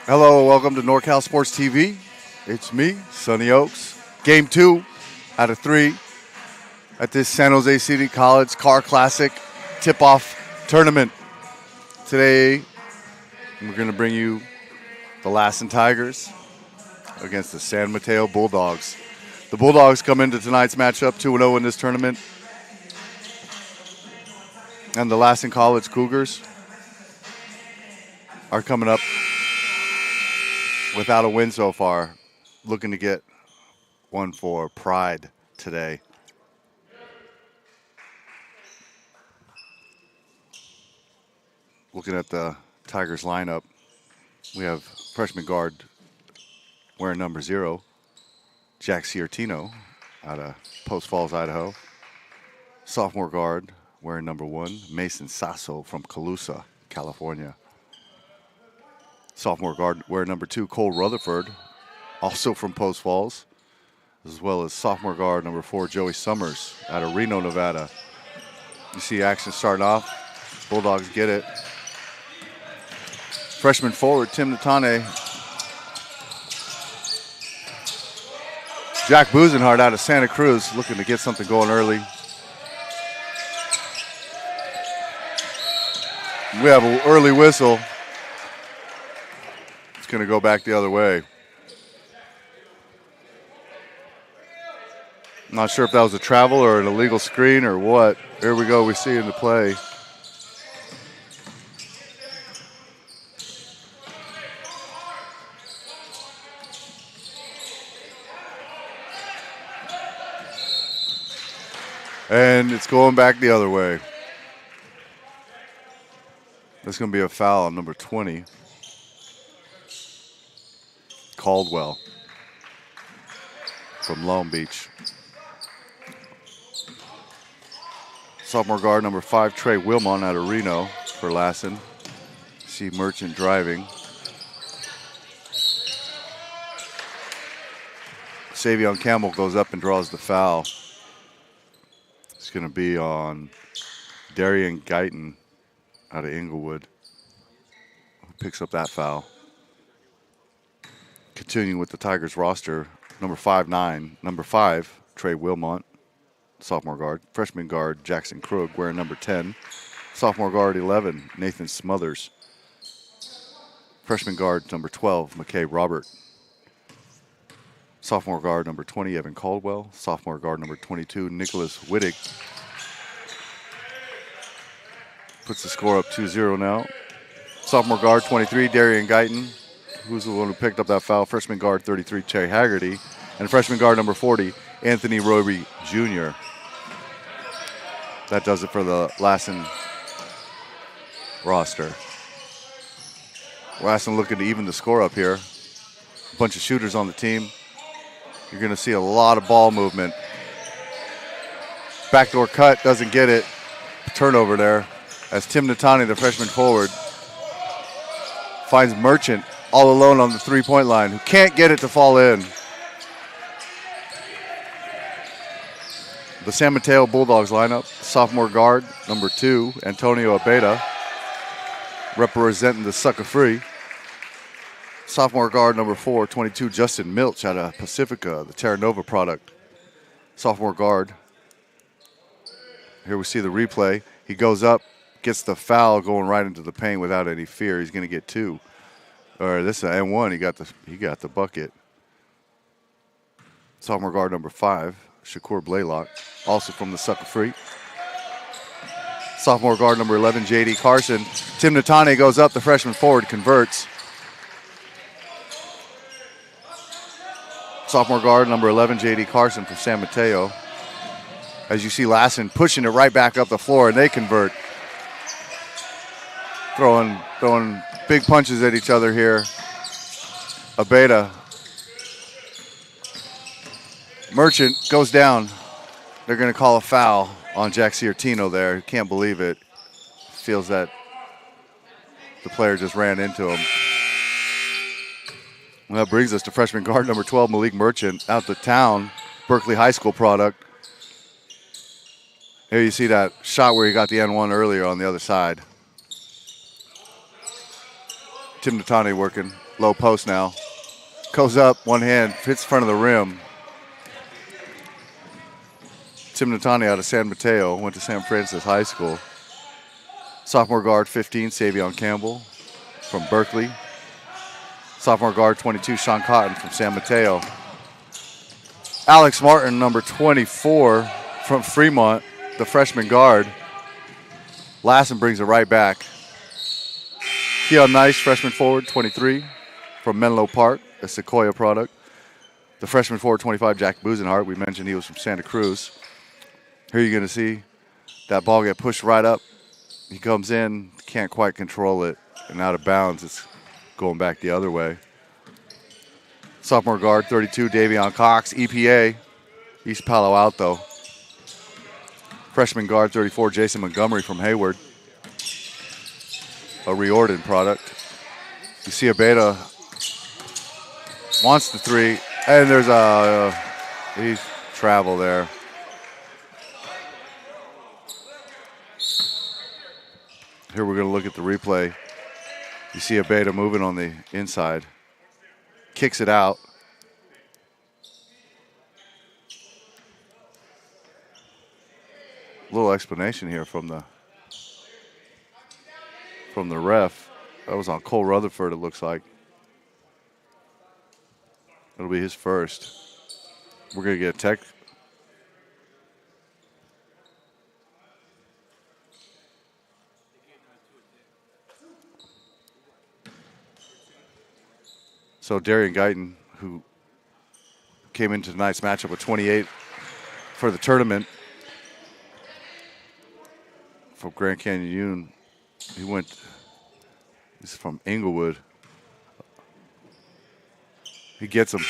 Hello, welcome to NorCal Sports TV. It's me, Sonny Oaks. Game 2 out of 3 at this San Jose City College Car Classic tip-off tournament. Today, we're going to bring you the Lassen Tigers against the San Mateo Bulldogs. The Bulldogs come into tonight's matchup 2-0 in this tournament. And the Lassen College Cougars are coming up without a win so far, looking to get one for pride today. Looking at the Tigers lineup, we have freshman guard wearing number 0, Jack Ciartino out of Post Falls, Idaho. Sophomore guard wearing number 1, Mason Sasso from Colusa, California. Sophomore guard wearing number 2, Cole Rutherford, also from Post Falls, as well as sophomore guard number 4, Joey Summers out of Reno, Nevada. You see action starting off. Bulldogs get it. Freshman forward, Tim Natane. Jack Buzenhart out of Santa Cruz looking to get something going early. We have an early whistle. It's going to go back the other way. I'm not sure if that was a travel or an illegal screen or what. Here we go. We see in the play. And it's going back the other way. That's going to be a foul on number 20. Caldwell from Long Beach. Sophomore guard number 5, Trey Wilmon out of Reno for Lassen. See Merchant driving. Savion Campbell goes up and draws the foul. It's going to be on Darian Guyton out of Inglewood, who picks up that foul. Continuing with the Tigers roster, number 5, Trey Wilmont, sophomore guard. Freshman guard, Jackson Krug, wearing number 10. Sophomore guard, 11, Nathan Smothers. Freshman guard, number 12, McKay Robert. Sophomore guard, number 20, Evan Caldwell. Sophomore guard, number 22, Nicholas Wittig. Puts the score up 2-0 now. Sophomore guard, 23, Darian Guyton, who's the one who picked up that foul. Freshman guard, 33, Terry Haggerty. And freshman guard, number 40, Anthony Roby Jr. That does it for the Lassen roster. Lassen looking to even the score up here. A bunch of shooters on the team. You're going to see a lot of ball movement. Backdoor cut, doesn't get it. Turnover there as Tim Natani, the freshman forward, finds Merchant all alone on the three-point line, who can't get it to fall in. The San Mateo Bulldogs lineup, sophomore guard, number 2, Antonio Abeda, representing the Sucker Free. Sophomore guard, number 4, 22, Justin Milch out of Pacifica, the Terra Nova product. Sophomore guard. Here we see the replay. He goes up, gets the foul going right into the paint without any fear. He's going to get 2. Or this is an N1. He got the bucket. Sophomore guard, number 5, Shakur Blaylock, also from the Sucker Free. Sophomore guard, number 11, J.D. Carson. Tim Natane goes up, the freshman forward converts. Sophomore guard, number 11, J.D. Carson from San Mateo. As you see Lassen pushing it right back up the floor, and they convert. Throwing big punches at each other here. Abeda. Merchant goes down. They're going to call a foul on Jack Ciartino there. Can't believe it. Feels that the player just ran into him. Well, that brings us to freshman guard number 12, Malik Merchant, out the town, Berkeley High School product. Here you see that shot where he got the N1 earlier on the other side. Tim Natani working, low post now. Goes up, one hand, hits front of the rim. Tim Natani out of San Mateo, went to San Francisco High School. Sophomore guard 15, Savion Campbell from Berkeley. Sophomore guard 22, Sean Cotton from San Mateo. Alex Martin, number 24 from Fremont, the freshman guard. Lassen brings it right back. Keon Nice, freshman forward, 23 from Menlo Park, a Sequoia product. The freshman forward, 25, Jack Buzenhart. We mentioned he was from Santa Cruz. Here you're going to see that ball get pushed right up. He comes in, can't quite control it, and out of bounds. It's going back the other way. Sophomore guard, 32, Davion Cox, EPA, East Palo Alto. Freshman guard, 34, Jason Montgomery from Hayward. a Riordan product. You see Abeda wants the three, and there's he's travel there. Here we're going to look at the replay. You see Abeda moving on the inside. Kicks it out. A little explanation here from the ref. That was on Cole Rutherford, it looks like. It'll be his first. We're going to get a tech. So Darian Guyton, who came into tonight's matchup with 28 for the tournament from Grand Canyon Union, he's from Inglewood. He gets him.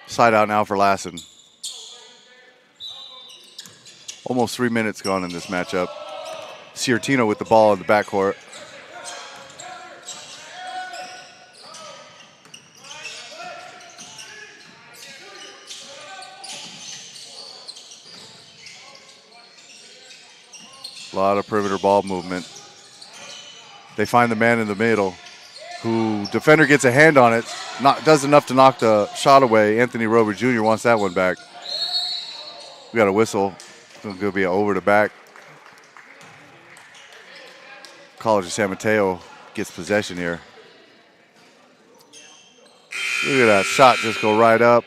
Side out now for Lassen. Almost 3 minutes gone in this matchup. Ciartino with the ball in the backcourt. A lot of perimeter ball movement. They find the man in the middle, who defender gets a hand on it, does enough to knock the shot away. Anthony Rober Jr. wants that one back. We got a whistle. It's going to be an over to back. College of San Mateo gets possession here. Look at that shot just go right up.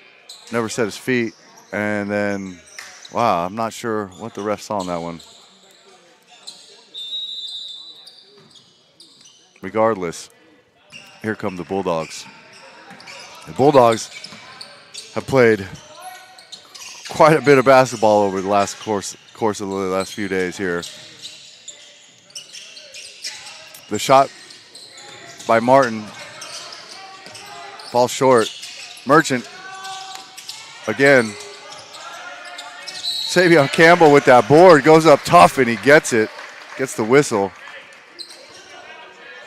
Never set his feet. And then, wow, I'm not sure what the ref saw on that one. Regardless, here come the Bulldogs. The Bulldogs have played quite a bit of basketball over the last course of the last few days here. The shot by Martin falls short. Merchant, again, Savion Campbell with that board, goes up tough and he gets it, gets the whistle.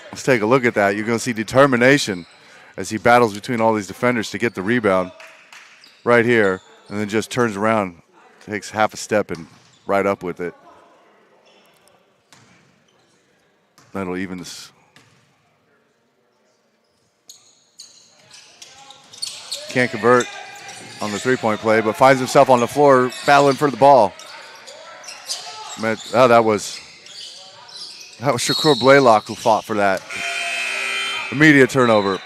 Let's take a look at that. You're going to see determination as he battles between all these defenders to get the rebound right here, and then just turns around, takes half a step and right up with it. That'll even this. Can't convert on the three-point play, but finds himself on the floor battling for the ball. Oh, that was Shakur Blaylock who fought for that. Immediate turnover.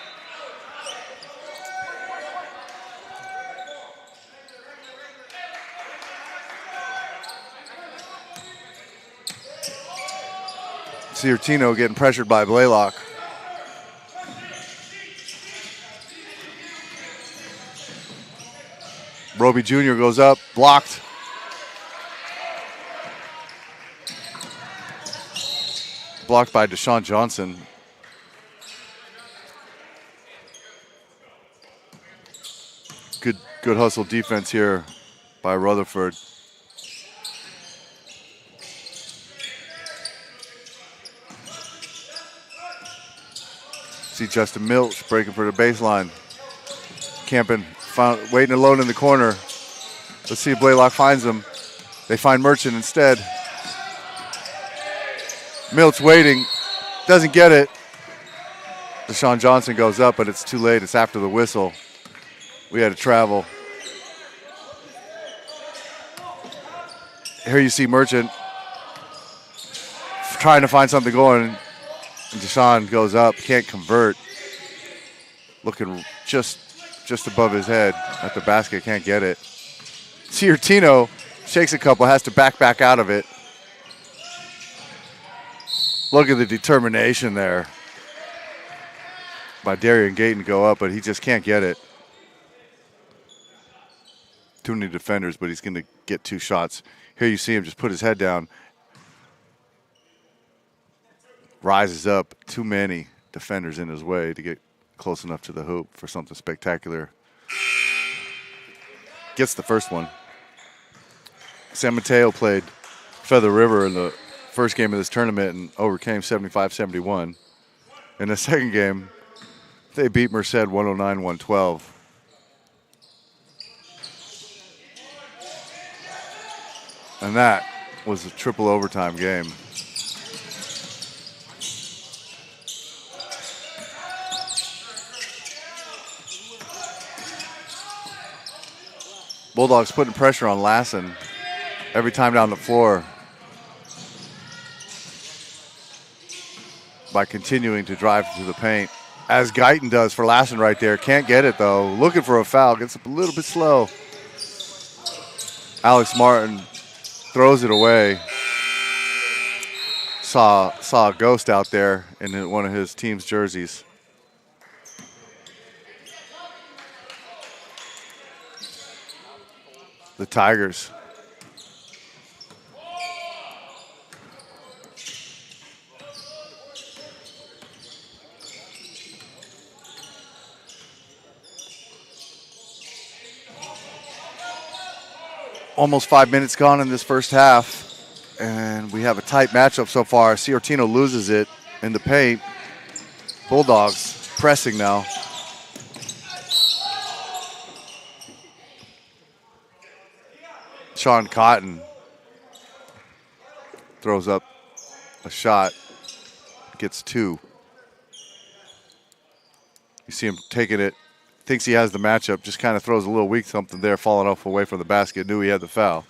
Ciartino getting pressured by Blaylock. Roby Jr. goes up, blocked. Blocked by Deshaun Johnson. Good hustle defense here by Rutherford. See Justin Milch breaking for the baseline. Camping, waiting alone in the corner. Let's see if Blaylock finds him. They find Merchant instead. Milch waiting, doesn't get it. Deshaun Johnson goes up, but it's too late. It's after the whistle. We had to travel. Here you see Merchant trying to find something going. And Deshaun goes up, can't convert. Looking just above his head at the basket, can't get it. Ciartino shakes a couple, has to back out of it. Look at the determination there by Darian Gayton to go up, but he just can't get it. Too many defenders, but he's going to get two shots. Here you see him just put his head down. Rises up. Too many defenders in his way to get close enough to the hoop for something spectacular. Gets the first one. San Mateo played Feather River in the first game of this tournament and overcame 75-71. In the second game, they beat Merced 109-112. And that was a triple overtime game. Bulldogs putting pressure on Lassen every time down the floor by continuing to drive to the paint, as Guyton does for Lassen right there. Can't get it, though. Looking for a foul. Gets a little bit slow. Alex Martin throws it away. Saw a ghost out there in one of his team's jerseys. The Tigers. Almost 5 minutes gone in this first half, and we have a tight matchup so far. Ciortino loses it in the paint. Bulldogs pressing now. Sean Cotton throws up a shot, gets two. You see him taking it, thinks he has the matchup, just kind of throws a little weak something there, falling off away from the basket, knew he had the foul.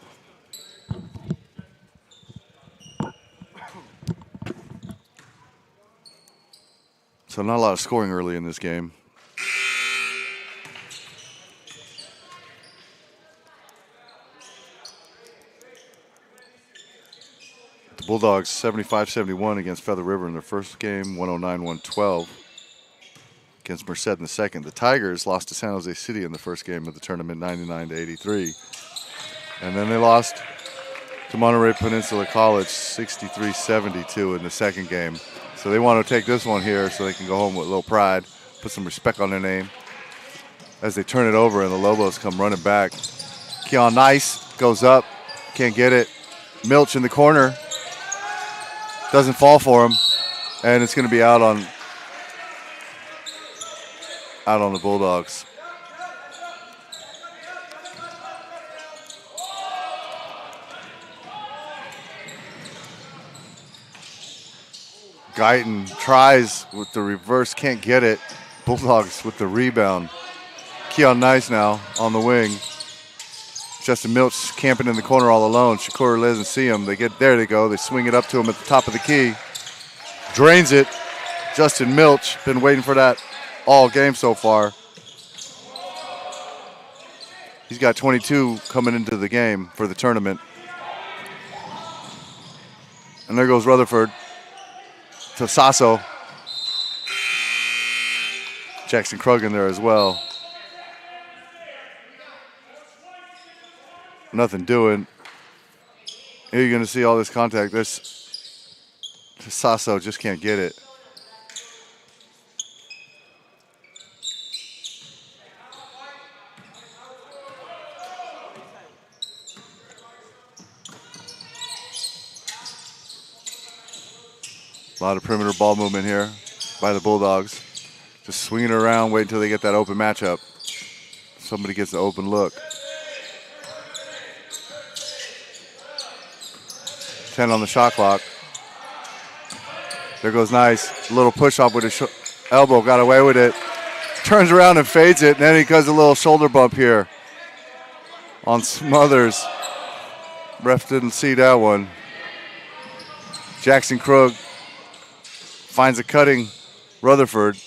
So not a lot of scoring early in this game. The Bulldogs 75-71 against Feather River in their first game, 109-112 against Merced in the second. The Tigers lost to San Jose City in the first game of the tournament, 99-83. And then they lost to Monterey Peninsula College, 63-72 in the second game. So they want to take this one here so they can go home with a little pride, put some respect on their name. As they turn it over and the Lobos come running back. Keon Nice goes up, can't get it. Milch in the corner. Doesn't fall for him, and it's going to be out on the Bulldogs. Guyton tries with the reverse, can't get it. Bulldogs with the rebound. Keon Nice now on the wing. Justin Milch camping in the corner all alone. Shakur doesn't see him. They get there, they go. They swing it up to him at the top of the key. Drains it. Justin Milch, been waiting for that all game so far. He's got 22 coming into the game for the tournament. And there goes Rutherford to Sasso. Jackson Krug in there as well. Nothing doing. Here you're going to see all this contact. This Sasso just can't get it. A lot of perimeter ball movement here by the Bulldogs. Just swinging it around, wait until they get that open matchup. Somebody gets an open look. 10 on the shot clock. There goes Nice. A little push off with his elbow. Got away with it. Turns around and fades it. And then he does a little shoulder bump here on Smothers. Ref didn't see that one. Jackson Krug finds a cutting Rutherford,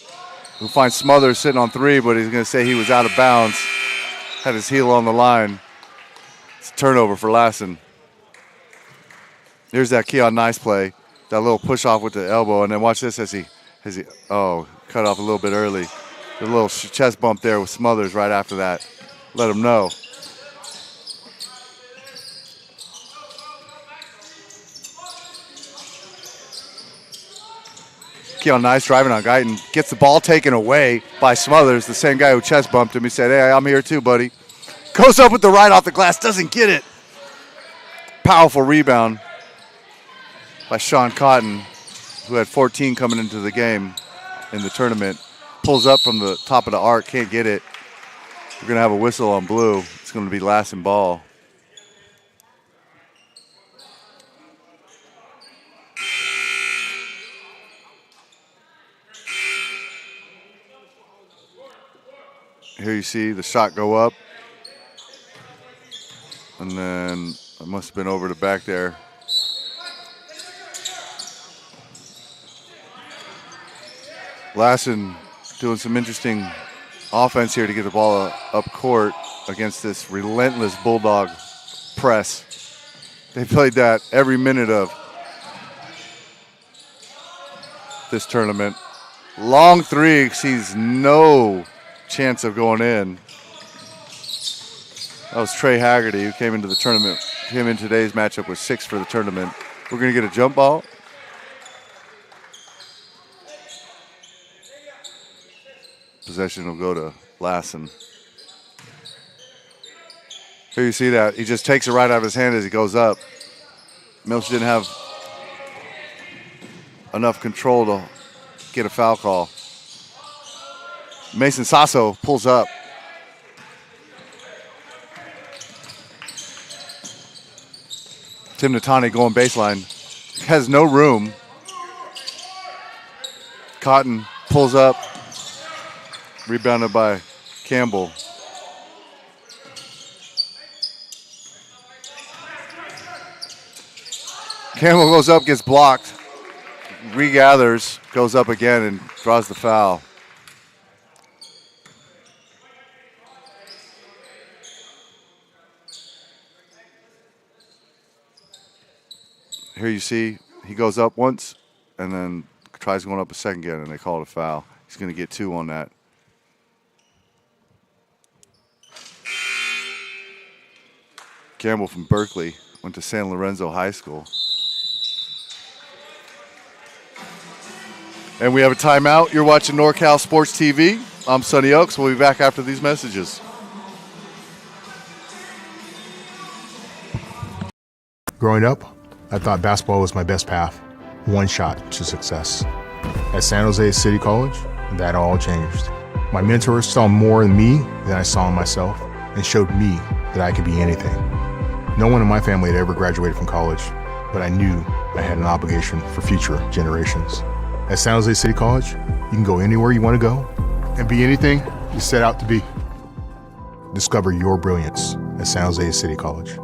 who finds Smothers sitting on three, but he's going to say he was out of bounds. Had his heel on the line. It's a turnover for Lassen. Here's that Keon Nice play, that little push off with the elbow, and then watch this as he cut off a little bit early. A little chest bump there with Smothers right after that. Let him know. Keon Nice driving on Guyton, gets the ball taken away by Smothers, the same guy who chest bumped him. He said, "Hey, I'm here too, buddy." Goes up with the right off the glass, doesn't get it. Powerful rebound by Sean Cotton, who had 14 coming into the game in the tournament. Pulls up from the top of the arc, can't get it. We're going to have a whistle on blue. It's going to be Lassen ball. Here you see the shot go up. And then it must have been over the back there. Lassen doing some interesting offense here to get the ball up court against this relentless Bulldog press. They played that every minute of this tournament. Long three, sees no chance of going in. That was Trey Haggerty, who came into the tournament. Him in today's matchup was 6 for the tournament. We're going to get a jump ball. Possession will go to Lassen. Here you see that. He just takes it right out of his hand as he goes up. Milch didn't have enough control to get a foul call. Mason Sasso pulls up. Tim Natani going baseline. Has no room. Cotton pulls up. Rebounded by Campbell. Campbell goes up, gets blocked. Regathers, goes up again and draws the foul. Here you see he goes up once and then tries going up a second again, and they call it a foul. He's going to get 2 on that. Campbell from Berkeley, went to San Lorenzo High School. And we have a timeout. You're watching NorCal Sports TV. I'm Sonny Oaks. We'll be back after these messages. Growing up, I thought basketball was my best path, one shot to success. At San Jose City College, that all changed. My mentors saw more in me than I saw in myself and showed me that I could be anything. No one in my family had ever graduated from college, but I knew I had an obligation for future generations. At San Jose City College, you can go anywhere you want to go and be anything you set out to be. Discover your brilliance at San Jose City College.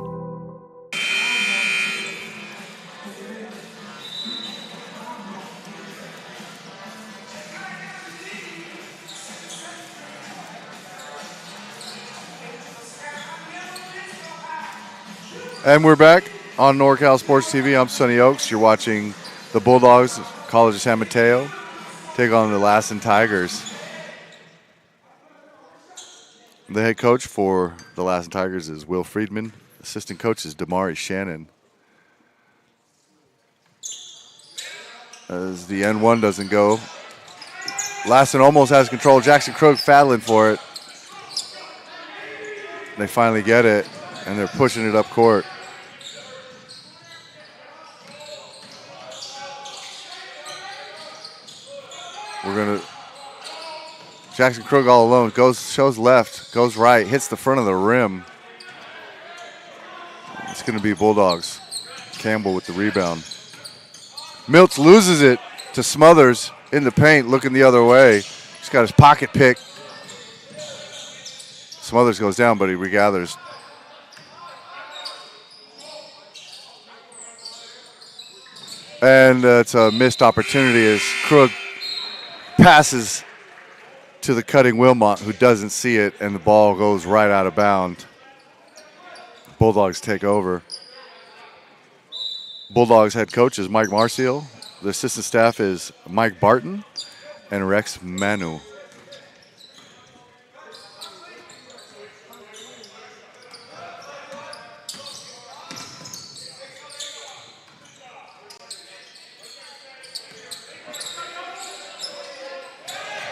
And we're back on NorCal Sports TV. I'm Sonny Oaks. You're watching the Bulldogs, College of San Mateo, take on the Lassen Tigers. The head coach for the Lassen Tigers is Will Friedman. Assistant coach is Damari Shannon. As the N1 doesn't go, Lassen almost has control. Jackson Krug battling for it. They finally get it, and they're pushing it up court. Jackson Krug all alone, shows left, goes right, hits the front of the rim. It's going to be Bulldogs. Campbell with the rebound. Miltz loses it to Smothers in the paint, looking the other way. He's got his pocket pick. Smothers goes down, but he regathers. And it's a missed opportunity as Krug passes to the cutting Wilmot, who doesn't see it, and the ball goes right out of bounds. Bulldogs take over. Bulldogs head coach is Mike Marcial. The assistant staff is Mike Barton and Rex Manu.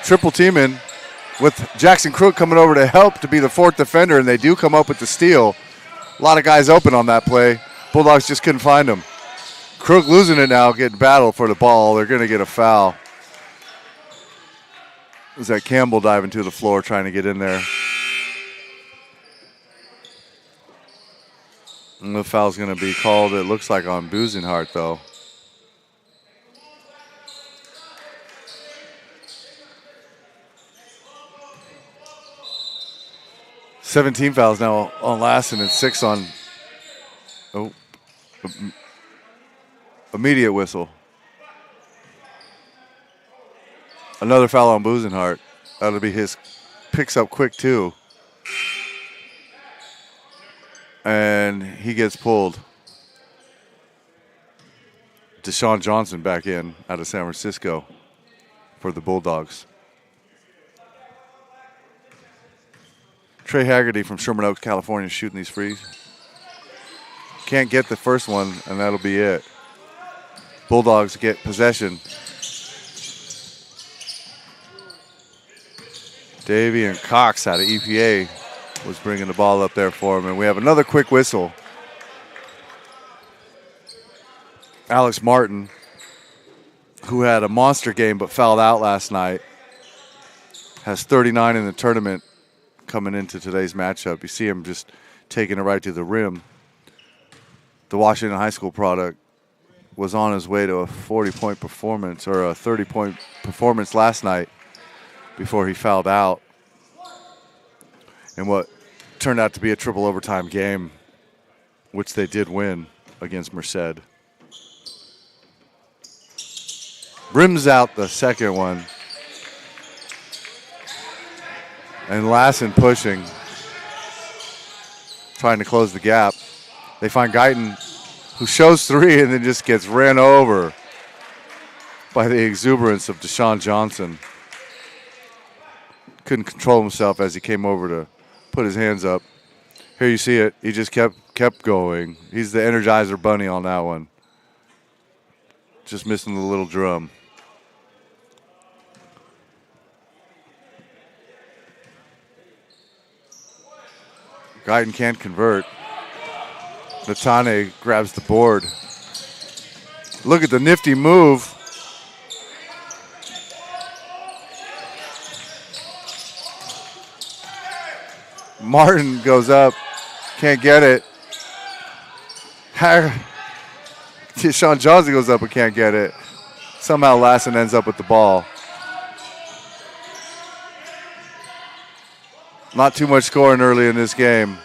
Triple teaming with Jackson Krug coming over to help to be the fourth defender, and they do come up with the steal. A lot of guys open on that play. Bulldogs just couldn't find him. Crook losing it now, getting battled for the ball. They're going to get a foul. Was that Campbell diving to the floor trying to get in there? And the foul's going to be called, it looks like, on Busenhart, though. $17 fouls now on Lassen and 6 on immediate whistle. Another foul on Busenhart. That'll be his. Picks up quick, too. And he gets pulled. Deshaun Johnson back in out of San Francisco for the Bulldogs. Trey Haggerty from Sherman Oaks, California, shooting these frees. Can't get the first one, and that'll be it. Bulldogs get possession. Davian Cox out of EPA was bringing the ball up there for him, and we have another quick whistle. Alex Martin, who had a monster game but fouled out last night, has 39 in the tournament coming into today's matchup. You see him just taking it right to the rim. The Washington High School product was on his way to a 40-point performance or a 30-point performance last night before he fouled out in what turned out to be a triple overtime game, which they did win against Merced. Rims out the second one. And Lassen pushing, trying to close the gap. They find Guyton, who shows 3 and then just gets ran over by the exuberance of Deshaun Johnson. Couldn't control himself as he came over to put his hands up. Here you see it. He just kept going. He's the Energizer Bunny on that one. Just missing the little drum. Guyton can't convert. Natane grabs the board. Look at the nifty move. Martin goes up, can't get it. Deshaun Johnson goes up and can't get it. Somehow Lassen ends up with the ball. Not too much scoring early in this game.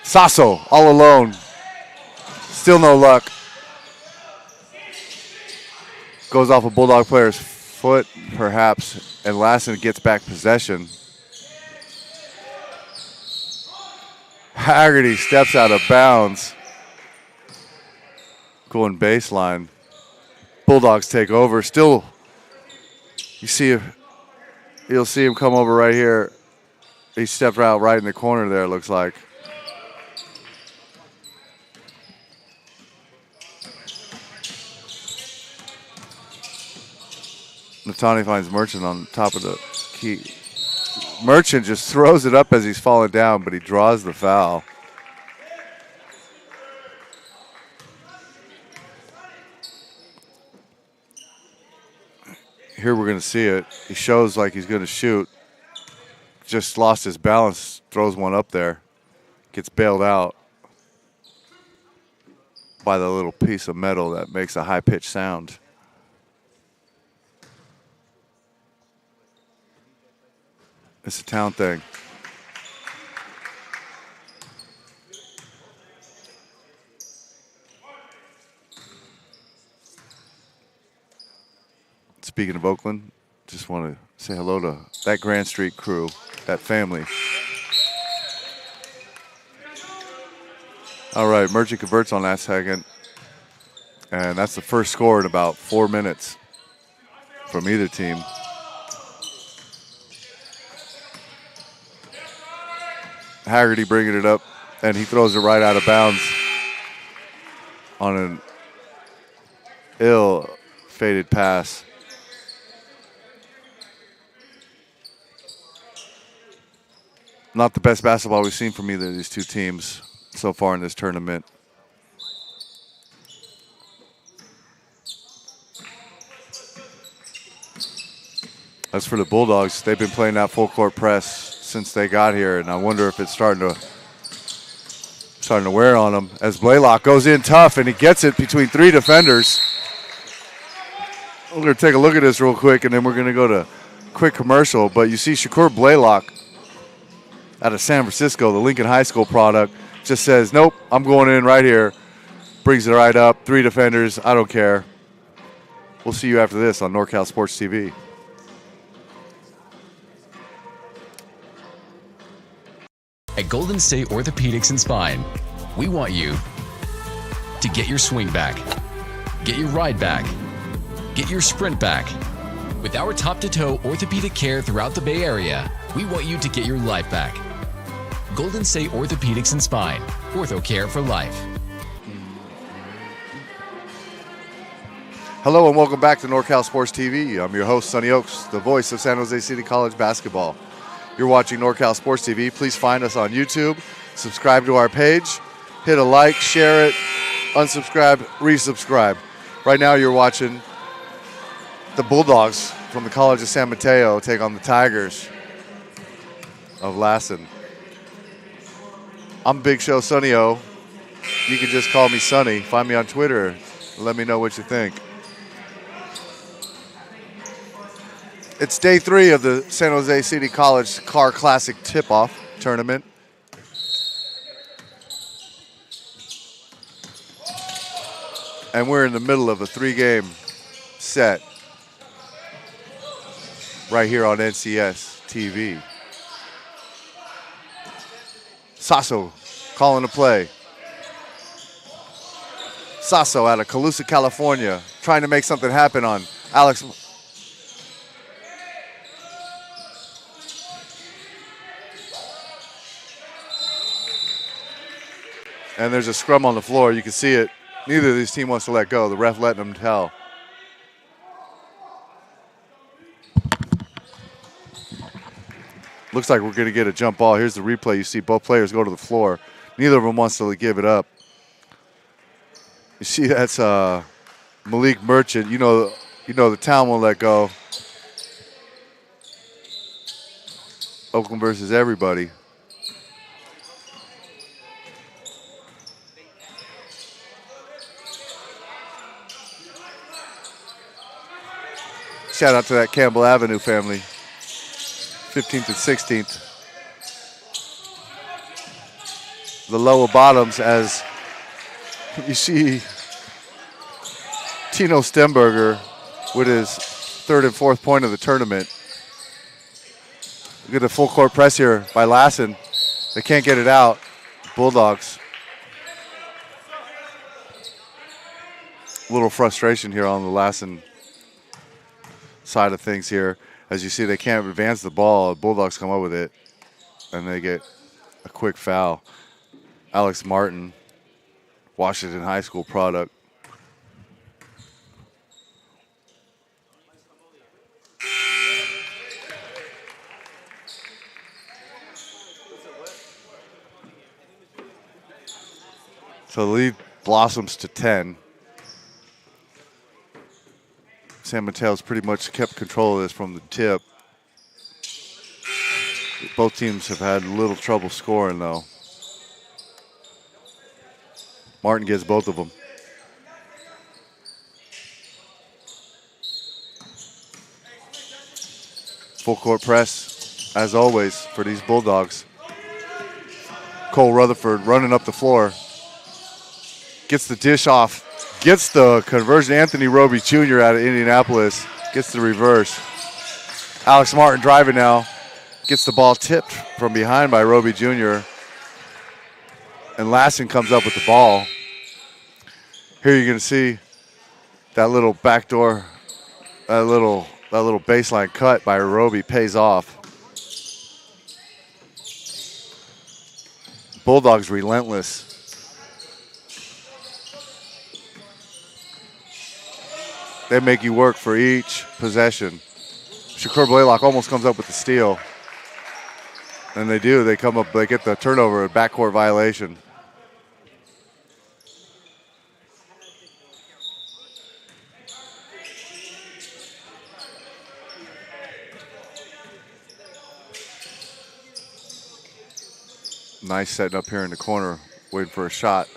Sasso all alone. Still no luck. Goes off a Bulldog player's foot, perhaps, and Lassen gets back possession. Haggerty steps out of bounds. Going baseline. Bulldogs take over. Still, you'll see him come over right here. He stepped out right in the corner there, it looks like. Natani finds Merchant on top of the key. Merchant just throws it up as he's falling down, but he draws the foul. Here we're going to see it. He shows like he's going to shoot. Just lost his balance, throws one up there. Gets bailed out by the little piece of metal that makes a high-pitched sound. It's a town thing. Speaking of Oakland, just want to say hello to that Grand Street crew, that family. All right, Merchant converts on that second. And that's the first score in about 4 minutes from either team. Haggerty bringing it up, and he throws it right out of bounds on an ill-fated pass. Not the best basketball we've seen from either of these two teams so far in this tournament. As for the Bulldogs, they've been playing that full court press since they got here, and I wonder if it's starting to wear on them. As Blaylock goes in tough, and he gets it between three defenders. We're going to take a look at this real quick, and then we're going to go to quick commercial. But you see Shakur Blaylock out of San Francisco, the Lincoln High School product, just says, nope, I'm going in right here. Brings it right up, three defenders, I don't care. We'll see you after this on NorCal Sports TV. At Golden State Orthopedics and Spine, we want you to get your swing back, get your ride back, get your sprint back. With our top-to-toe orthopedic care throughout the Bay Area, we want you to get your life back. Golden State Orthopedics and Spine, ortho care for life. Hello and welcome back to NorCal Sports TV. I'm your host, Sonny Oaks, the voice of San Jose City College basketball. You're watching NorCal Sports TV. Please find us on YouTube, subscribe to our page, hit a like, share it, unsubscribe, resubscribe. Right now you're watching the Bulldogs from the College of San Mateo take on the Tigers of Lassen. I'm Big Show Sonny O. You can just call me Sonny. Find me on Twitter and let me know what you think. It's day 3 of the San Jose City College Car Classic Tip-Off Tournament. And we're in the middle of a 3-game set right here on NCS TV. Sasso calling the play. Sasso out of Colusa, California, trying to make something happen on Alex. And there's a scrum on the floor. You can see it. Neither of these teams wants to let go. The ref letting them tell. Looks like we're going to get a jump ball. Here's the replay. You see both players go to the floor. Neither of them wants to give it up. You see that's Malik Merchant. You know the town won't let go. Oakland versus everybody. Shout out to that Campbell Avenue family, 15th and 16th. The lower bottoms, as you see Tino Stemberger with his 3rd and 4th point of the tournament. Look at the full court press here by Lassen. They can't get it out. Bulldogs. A little frustration here on the Lassen side of things here. As you see, they can't advance the ball. The Bulldogs come up with it, and they get a quick foul. Alex Martin, Washington High School product. So the lead blossoms to 10. San Mateo's pretty much kept control of this from the tip. Both teams have had a little trouble scoring, though. Martin gets both of them. Full court press, as always, for these Bulldogs. Cole Rutherford running up the floor. Gets the dish off. Gets the conversion. Anthony Roby Jr. out of Indianapolis gets the reverse. Alex Martin driving now. Gets the ball tipped from behind by Roby Jr. And Lassen comes up with the ball. Here you're going to see that little backdoor, that little baseline cut by Roby pays off. Bulldogs relentless. They make you work for each possession. Shakur Blaylock almost comes up with the steal. And they do. They come up, they get the turnover, a backcourt violation. Nice setting up here in the corner, waiting for a shot.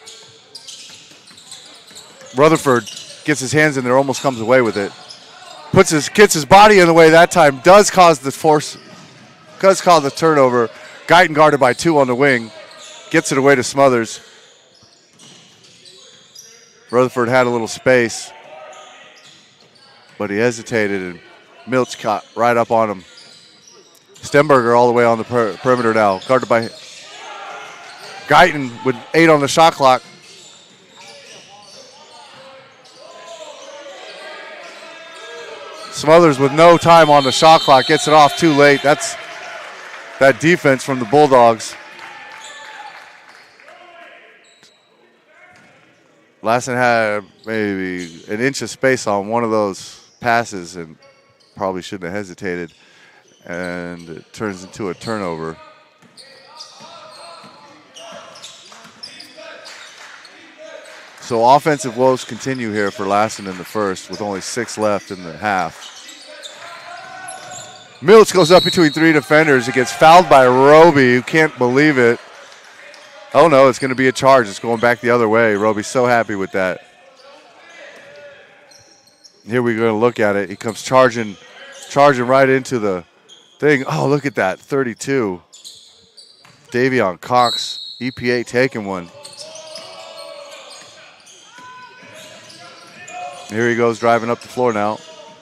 Rutherford gets his hands in there, almost comes away with it. Gets his body in the way that time, does cause the turnover. Guyton guarded by 2 on the wing, gets it away to Smothers. Rutherford had a little space, but he hesitated, and Milch caught right up on him. Stemberger all the way on the perimeter now, guarded by Guyton with 8 on the shot clock. Smothers with no time on the shot clock, gets it off too late. That's that defense from the Bulldogs. Lassen had maybe an inch of space on one of those passes and probably shouldn't have hesitated. And it turns into a turnover. So offensive woes continue here for Lassen in the first with only 6 left in the half. Milch goes up between 3 defenders. It gets fouled by Roby, who can't believe it. Oh no, it's going to be a charge. It's going back the other way. Roby's so happy with that. Here we're going to look at it. He comes charging right into the thing. Oh, look at that, 32. Davion Cox, EPA taking one. Here he goes driving up the floor now.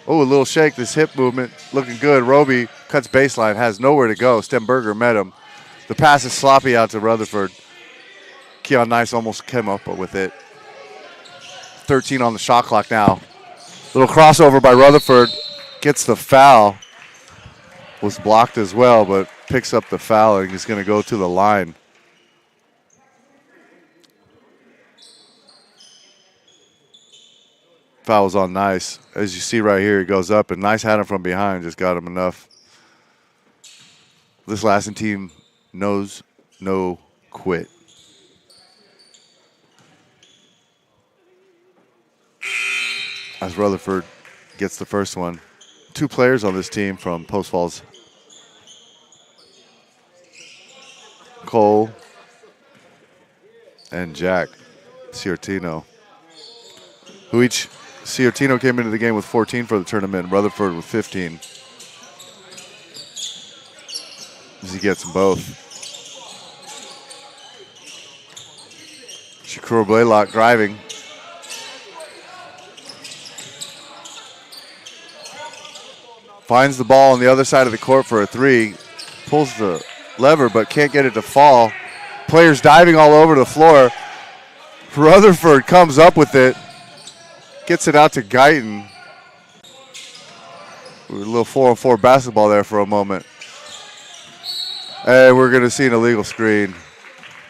Oh, a little shake, this hip movement looking good. Roby cuts baseline, has nowhere to go. Stemberger met him. The pass is sloppy out to Rutherford. Keon Nice almost came up with it. 13 on the shot clock now. Little crossover by Rutherford. Gets the foul. Was blocked as well, but picks up the foul and he's going to go to the line. Foul's on Nice. As you see right here, he goes up, and Nice had him from behind, just got him enough. This Lassen team knows no quit. As Rutherford gets the first one. 2 players on this team from Post Falls. Cole and Jack Ciortino, who each Ciortino came into the game with 14 for the tournament, Rutherford with 15. As he gets them both. Shakur Blaylock driving. Finds the ball on the other side of the court for a 3. Pulls the lever but can't get it to fall. Players diving all over the floor. Rutherford comes up with it. Gets it out to Guyton. A little 4-on-4 basketball there for a moment. And we're going to see an illegal screen.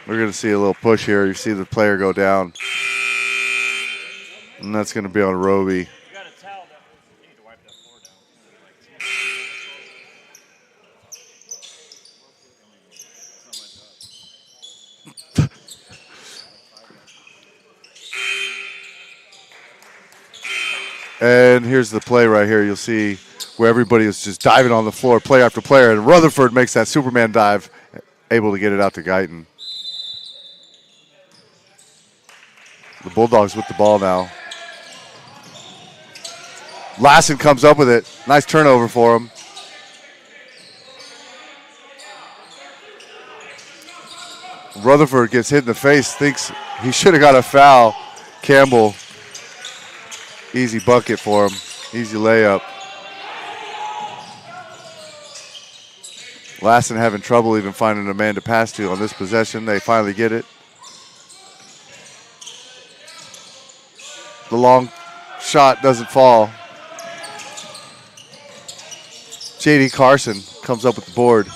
We're going to see a little push here. You see the player go down. And that's going to be on Roby. And here's the play right here. You'll see where everybody is just diving on the floor, player after player. And Rutherford makes that Superman dive, able to get it out to Guyton. The Bulldogs with the ball now. Lassen comes up with it. Nice turnover for him. Rutherford gets hit in the face, thinks he should have got a foul. Campbell. Easy bucket for him. Easy layup. Lassen having trouble even finding a man to pass to on this possession. They finally get it. The long shot doesn't fall. J.D. Carson comes up with the board.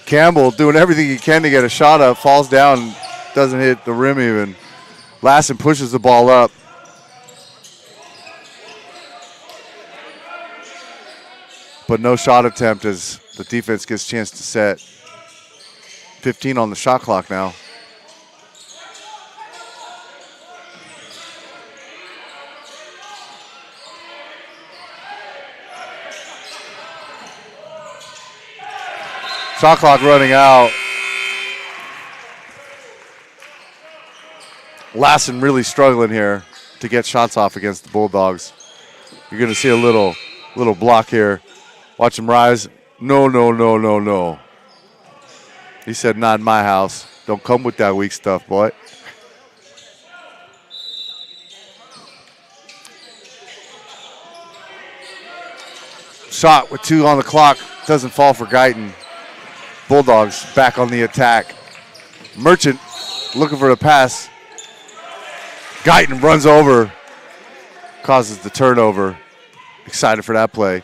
Campbell doing everything he can to get a shot up, falls down, doesn't hit the rim even. Lassen pushes the ball up. but no shot attempt as the defense gets a chance to set. 15 on the shot clock now. Shot clock running out. Lassen really struggling here to get shots off against the Bulldogs. You're going to see a little block here. Watch him rise. No, no, no, no, no. He said, not in my house. Don't come with that weak stuff, boy. Shot with 2 on the clock. Doesn't fall for Guyton. Bulldogs back on the attack. Merchant looking for the pass. Guyton runs over. Causes the turnover. Excited for that play.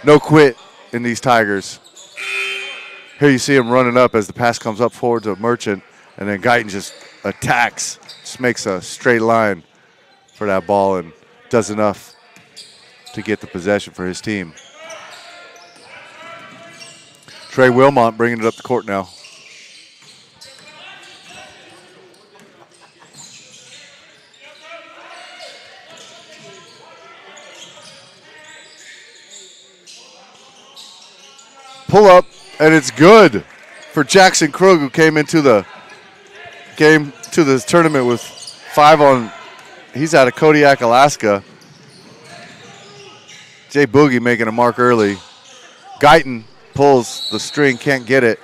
No quit in these Tigers. Here you see him running up as the pass comes up forward to Merchant, and then Guyton just attacks, just makes a straight line for that ball and does enough to get the possession for his team. Trey Wilmot bringing it up the court now. Pull up, and it's good for Jackson Krug, who came into the game to this tournament with 5 on. He's out of Kodiak, Alaska. Jay Boogie making a mark early. Guyton pulls the string, can't get it.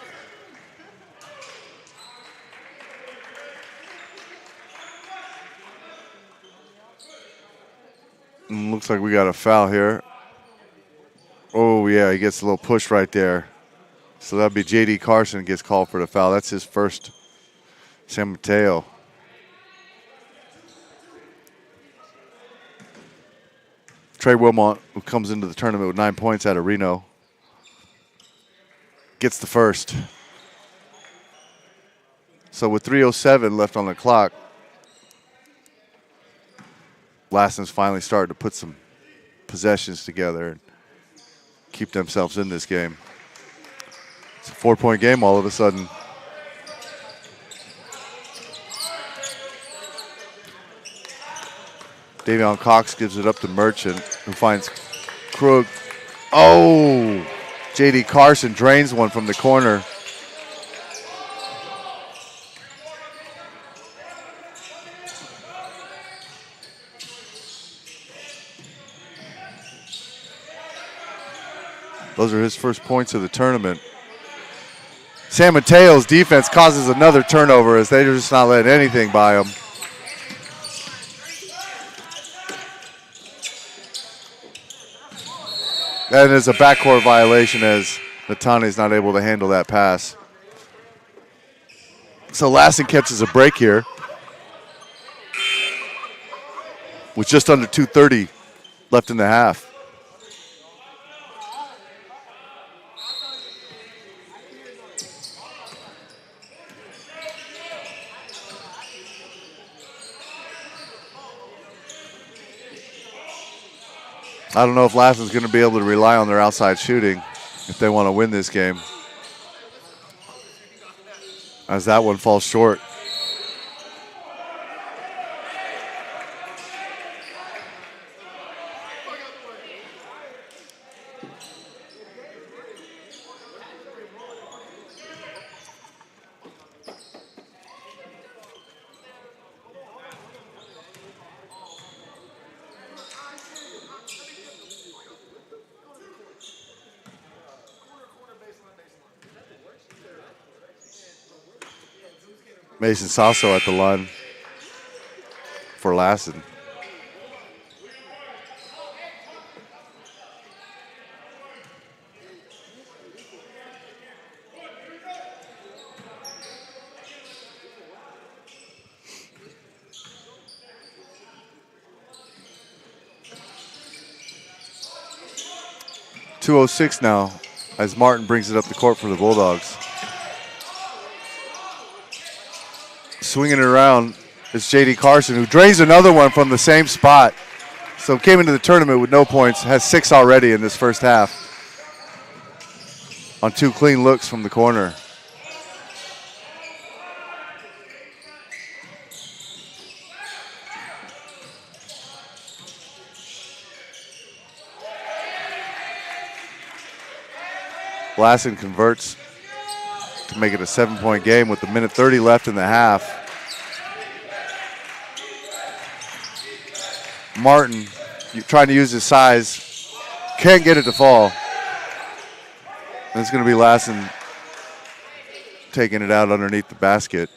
And looks like we got a foul here. Oh, yeah, he gets a little push right there. So that'd be J.D. Carson gets called for the foul. That's his first. San Mateo. Trey Wilmot, who comes into the tournament with 9 points out of Reno, gets the first. So with 3:07 left on the clock, Lassen's finally starting to put some possessions together and keep themselves in this game. It's a 4-point game all of a sudden. Davion Cox gives it up to Merchant, who finds Krug. Oh! J.D. Carson drains one from the corner. Those are his first points of the tournament. San Mateo's defense causes another turnover as they're just not letting anything by them. That is a backcourt violation as Natane's not able to handle that pass. So Lassen catches a break here with just under 2:30 left in the half. I don't know if Lassen's going to be able to rely on their outside shooting if they want to win this game, as that one falls short. Mason Sasso at the line for Lassen. .206 now as Martin brings it up the court for the Bulldogs. Swinging it around is J.D. Carson, who drains another one from the same spot. So came into the tournament with no points, has 6 already in this first half. on 2 clean looks from the corner. Lassen converts to make it a 7-point game with a minute 30 left in the half. Martin trying to use his size, can't get it to fall. And it's going to be Lassen taking it out underneath the basket.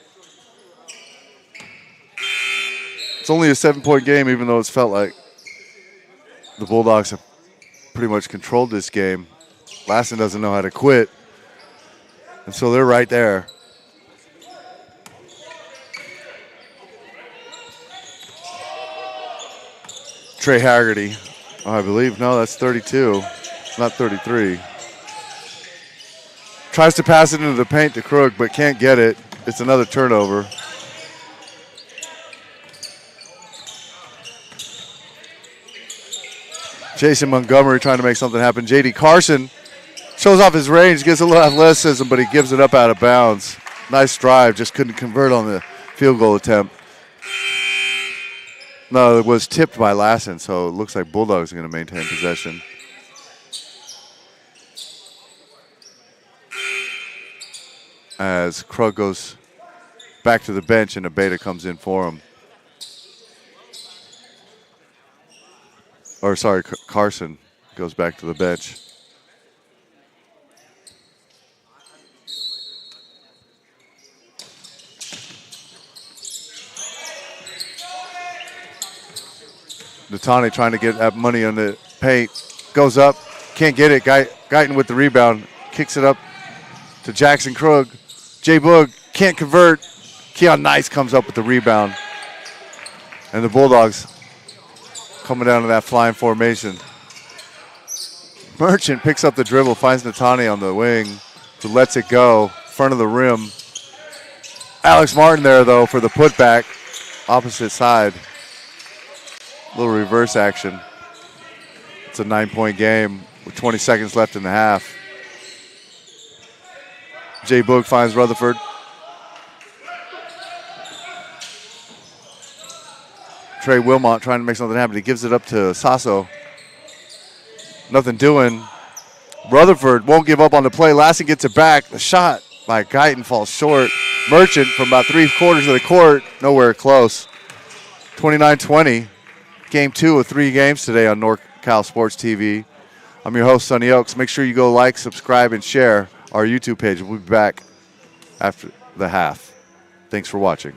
It's only a 7-point game, even though it's felt like the Bulldogs have pretty much controlled this game. Lassen doesn't know how to quit, and so they're right there. Trey Haggerty, I believe. No, that's 32, not 33. Tries to pass it into the paint to Krug, but can't get it. It's another turnover. Jason Montgomery trying to make something happen. J.D. Carson shows off his range, gets a little athleticism, but he gives it up out of bounds. Nice drive, just couldn't convert on the field goal attempt. No, it was tipped by Lassen, so it looks like Bulldogs are going to maintain possession. As Krug goes back to the bench and Abeda comes in for him. Or sorry, Carson goes back to the bench. Natani trying to get that money on the paint. Goes up, can't get it. Guyton with the rebound. Kicks it up to Jackson Krug. Jay Boog can't convert. Keon Nice comes up with the rebound. And the Bulldogs coming down to that flying formation. Merchant picks up the dribble, finds Natani on the wing, who lets it go, front of the rim. Alex Martin there, though, for the putback, opposite side. Little reverse action. It's a 9-point game with 20 seconds left in the half. Jay Boog finds Rutherford. Trey Wilmot trying to make something happen. He gives it up to Sasso. Nothing doing. Rutherford won't give up on the play. Lassen gets it back. The shot by Guyton falls short. Merchant from about 3/4 of the court. Nowhere close. 29-20. Game 2 of 3 games today on NorCal Sports TV. I'm your host, Sonny Oaks. Make sure you go like, subscribe, and share our YouTube page. We'll be back after the half. Thanks for watching.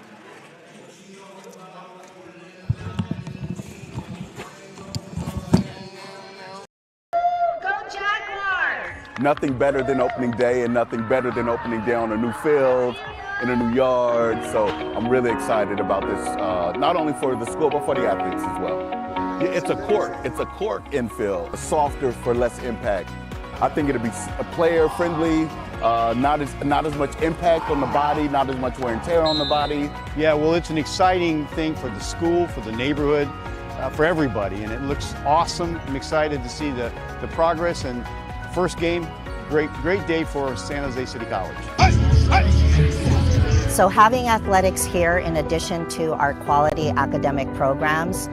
Nothing better than opening day, and nothing better than opening day on a new field, in a new yard. So I'm really excited about this, not only for the school, but for the athletes as well. It's a court infield, softer for less impact. I think it'll be player friendly, not as much impact on the body, not as much wear and tear on the body. Yeah, well, it's an exciting thing for the school, for the neighborhood, for everybody, and it looks awesome. I'm excited to see the progress, and first game, great day for San Jose City College. So having athletics here, in addition to our quality academic programs,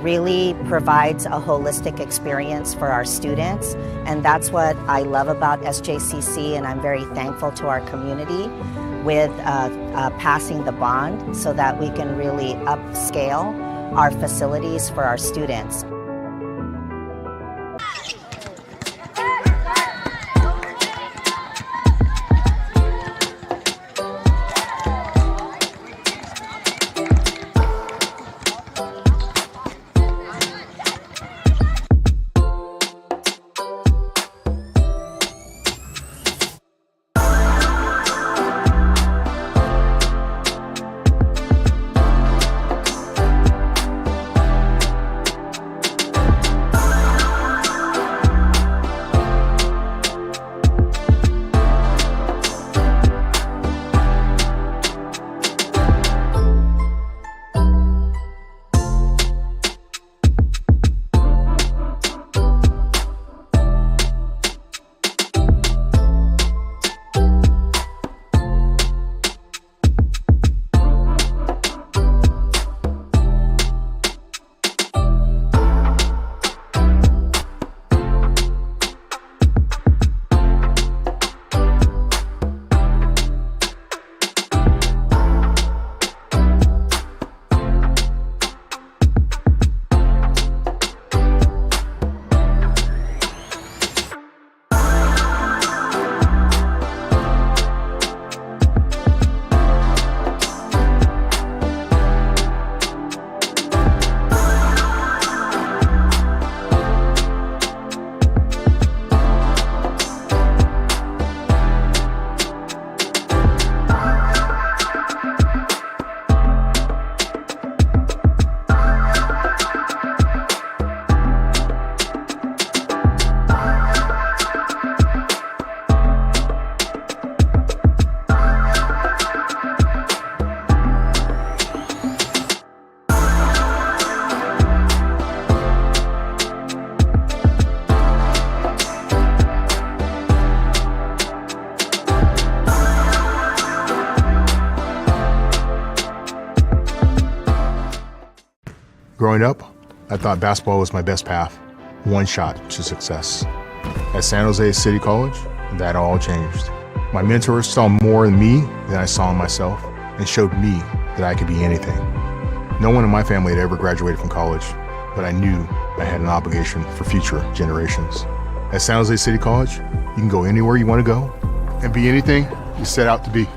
really provides a holistic experience for our students, and that's what I love about SJCC, and I'm very thankful to our community with passing the bond so that we can really upscale our facilities for our students. Growing up, I thought basketball was my best path, one shot to success. At San Jose City College, that all changed. My mentors saw more in me than I saw in myself and showed me that I could be anything. No one in my family had ever graduated from college, but I knew I had an obligation for future generations. At San Jose City College, you can go anywhere you want to go and be anything you set out to be.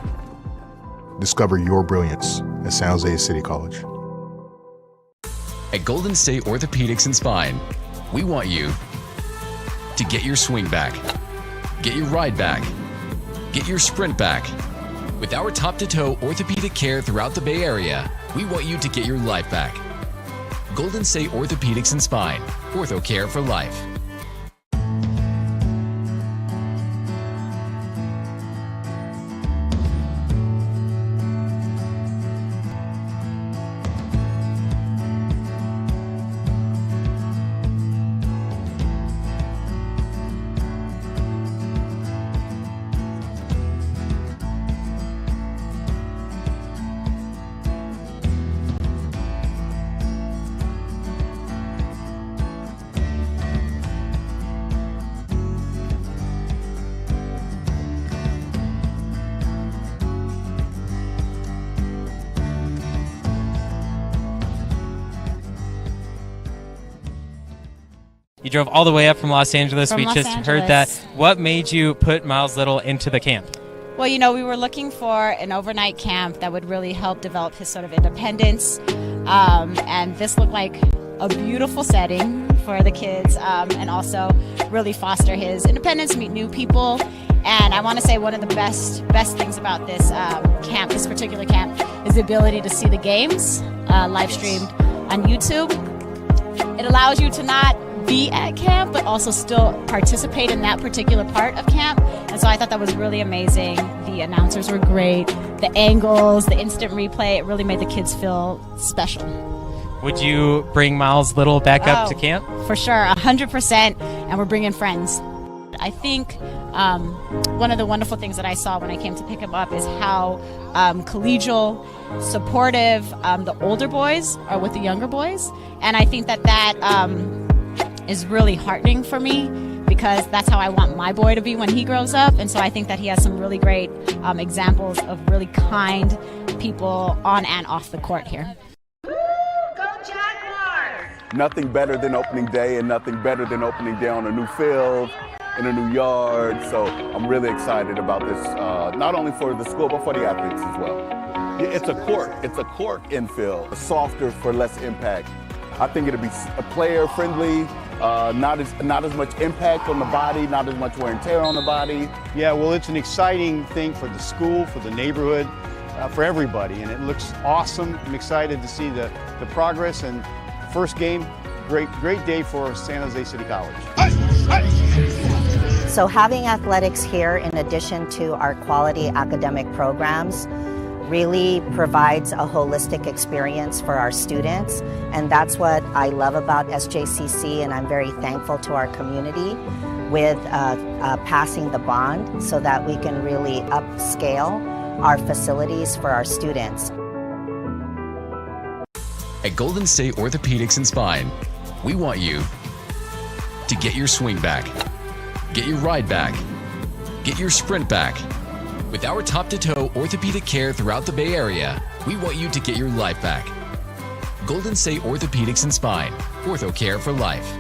Discover your brilliance at San Jose City College. At Golden State Orthopedics and Spine, we want you to get your swing back, get your ride back, get your sprint back. With our top-to-toe orthopedic care throughout the Bay Area, we want you to get your life back. Golden State Orthopedics and Spine, ortho care for life. You drove all the way up from Los Angeles. From we Los just Angeles. heard that. What made you put Miles Little into the camp? Well, you know, we were looking for an overnight camp that would really help develop his sort of independence. And this looked like a beautiful setting for the kids and also really foster his independence, meet new people. And I want to say one of the best things about this camp, this particular camp, is the ability to see the games live streamed on YouTube. It allows you to not be at camp, but also still participate in that particular part of camp. And so I thought that was really amazing. The announcers were great. The angles, the instant replay, it really made the kids feel special. Would you bring Miles Little back up to camp? For sure, 100%. And we're bringing friends. I think one of the wonderful things that I saw when I came to pick him up is how collegial, supportive the older boys are with the younger boys. And I think that is really heartening for me because that's how I want my boy to be when he grows up. And so I think that he has some really great examples of really kind people on and off the court here. Nothing better than opening day and nothing better than opening day on a new field, in a new yard. So I'm really excited about this, not only for the school, but for the athletes as well. It's a court infield, softer for less impact. I think it'll be a player friendly, not as much impact on the body, not as much wear and tear on the body. Yeah, well, it's an exciting thing for the school, for the neighborhood, for everybody, and it looks awesome. I'm excited to see the progress, and first game, great day for San Jose City College. So having athletics here, in addition to our quality academic programs, really provides a holistic experience for our students. And that's what I love about SJCC, and I'm very thankful to our community with passing the bond so that we can really upscale our facilities for our students. At Golden State Orthopedics and Spine, we want you to get your swing back, get your ride back, get your sprint back. With our top-to-toe orthopedic care throughout the Bay Area, we want you to get your life back. Golden State Orthopedics and Spine, ortho care for life.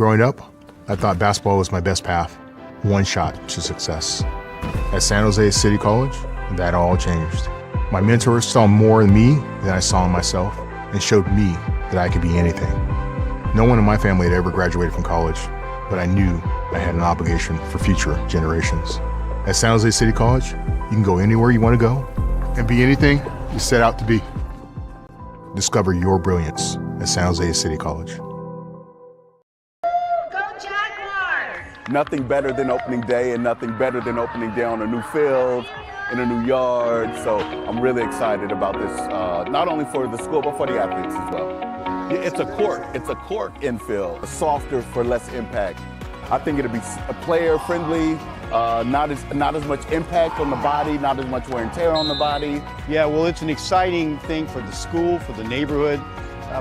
Growing up, I thought basketball was my best path, one shot to success. At San Jose City College, that all changed. My mentors saw more in me than I saw in myself and showed me that I could be anything. No one in my family had ever graduated from college, but I knew I had an obligation for future generations. At San Jose City College, you can go anywhere you want to go and be anything you set out to be. Discover your brilliance at San Jose City College. Nothing better than opening day and nothing better than opening day on a new field, in a new yard. So I'm really excited about this, not only for the school, but for the athletes as well. It's a court infield, softer for less impact. I think it'll be player friendly, not as much impact on the body, not as much wear and tear on the body. Yeah, well, it's an exciting thing for the school, for the neighborhood,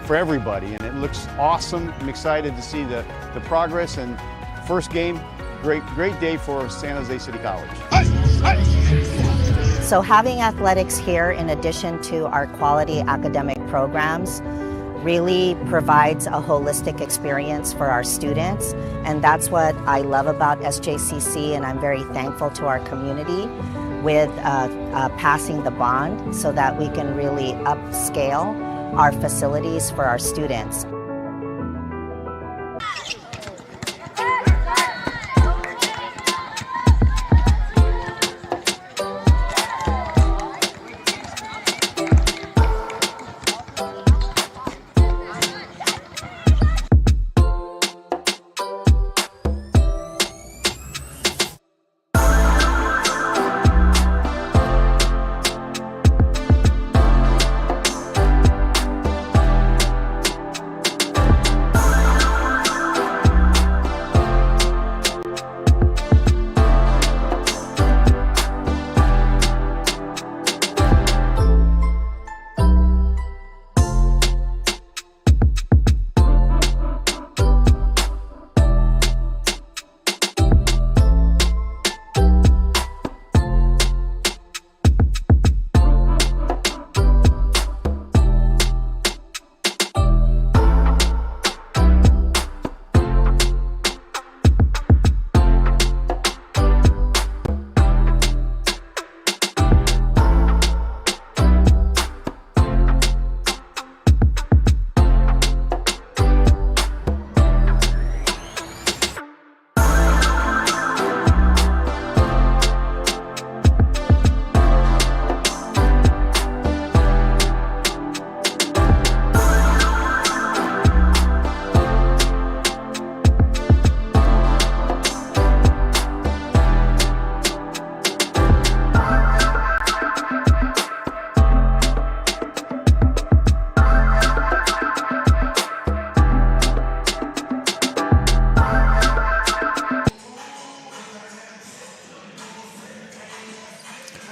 for everybody, and it looks awesome. I'm excited to see the progress, and first game, great day for San Jose City College. So having athletics here, in addition to our quality academic programs, really provides a holistic experience for our students, and that's what I love about SJCC, and I'm very thankful to our community with passing the bond so that we can really upscale our facilities for our students.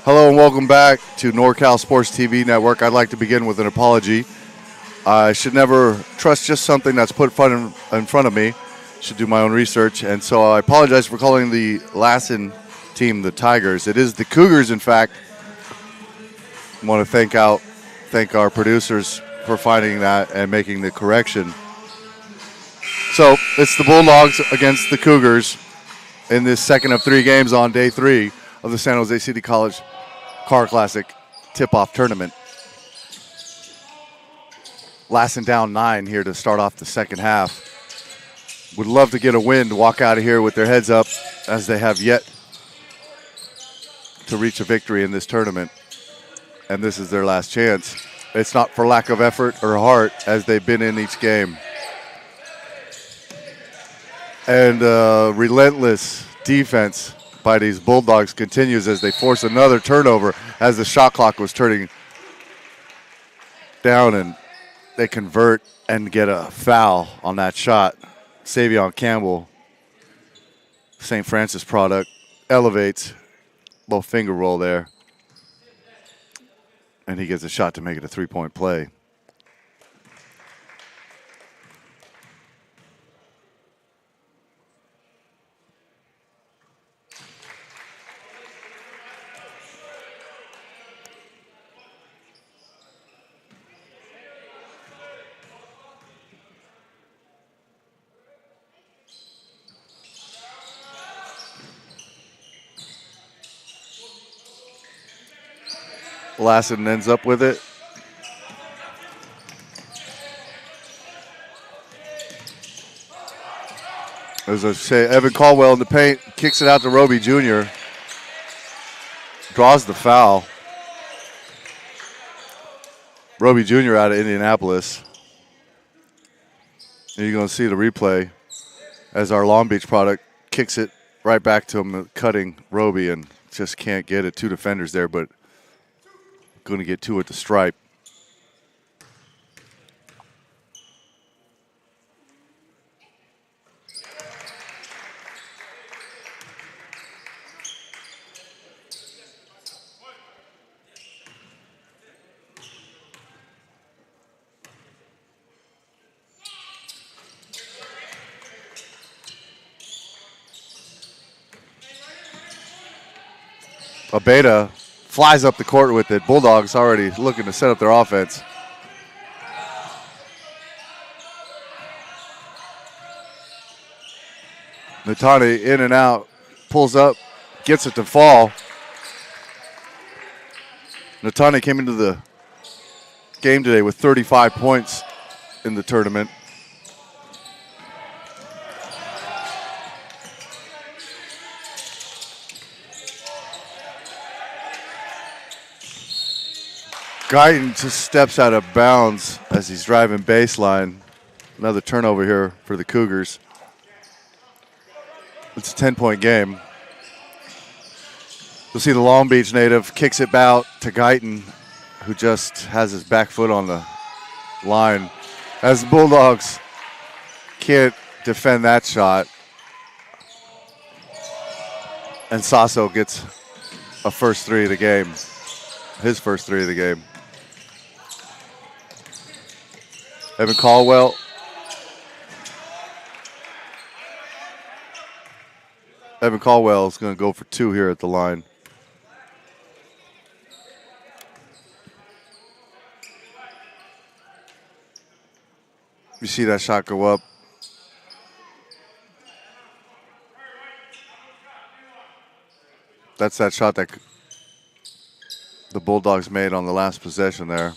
Hello and welcome back to NorCal Sports TV Network. I'd like to begin with an apology. I should never trust just something that's put in front of me. Should do my own research, and so I apologize for calling the Lassen team the Tigers. It is the Cougars, in fact. I want to thank our producers for finding that and making the correction. So it's the Bulldogs against the Cougars in this second of 3 games on day 3 of the San Jose City College Car Classic tip-off tournament. Lassen down 9 here to start off the second half. Would love to get a win to walk out of here with their heads up, as they have yet to reach a victory in this tournament. And this is their last chance. It's not for lack of effort or heart, as they've been in each game. And relentless defense by these Bulldogs continues as they force another turnover as the shot clock was turning down, and they convert and get a foul on that shot. Savion Campbell, St. Francis product, elevates, little finger roll there, and he gets a shot to make it a 3-point play. Lassen ends up with it. As I say, Evan Caldwell in the paint, kicks it out to Roby Jr., draws the foul. Roby Jr. out of Indianapolis. And you're going to see the replay as our Long Beach product kicks it right back to him, cutting Roby, and just can't get it. Two defenders there, but going to get two at the stripe. Abeda flies up the court with it. Bulldogs already looking to set up their offense. Natani in and out, pulls up, gets it to fall. Natani came into the game today with 35 points in the tournament. Guyton just steps out of bounds as he's driving baseline. Another turnover here for the Cougars. It's a 10-point game. You'll see the Long Beach native kicks it out to Guyton, who just has his back foot on the line. As the Bulldogs can't defend that shot. And Sasso gets a first three of the game. His first three of the game. Evan Caldwell. Evan Caldwell is going to go for two here at the line. You see that shot go up. That's that shot that the Bulldogs made on the last possession there.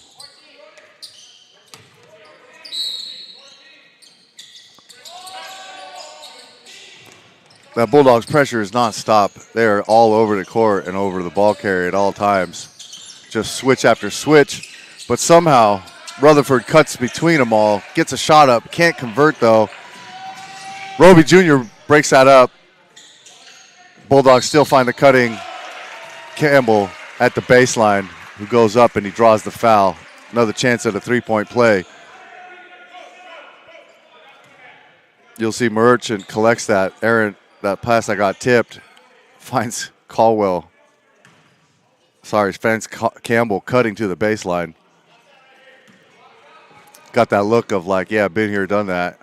That Bulldogs pressure is non-stop. They're all over the court and over the ball carrier at all times. Just switch after switch. But somehow Rutherford cuts between them all, gets a shot up, can't convert though. Roby Jr. breaks that up. Bulldogs still find the cutting Campbell at the baseline, who goes up and he draws the foul. Another chance at a three-point play. You'll see Merchant collects that. Aaron, that pass that got tipped, finds Caldwell. Sorry, finds Campbell cutting to the baseline. Got that look of like, yeah, been here, done that.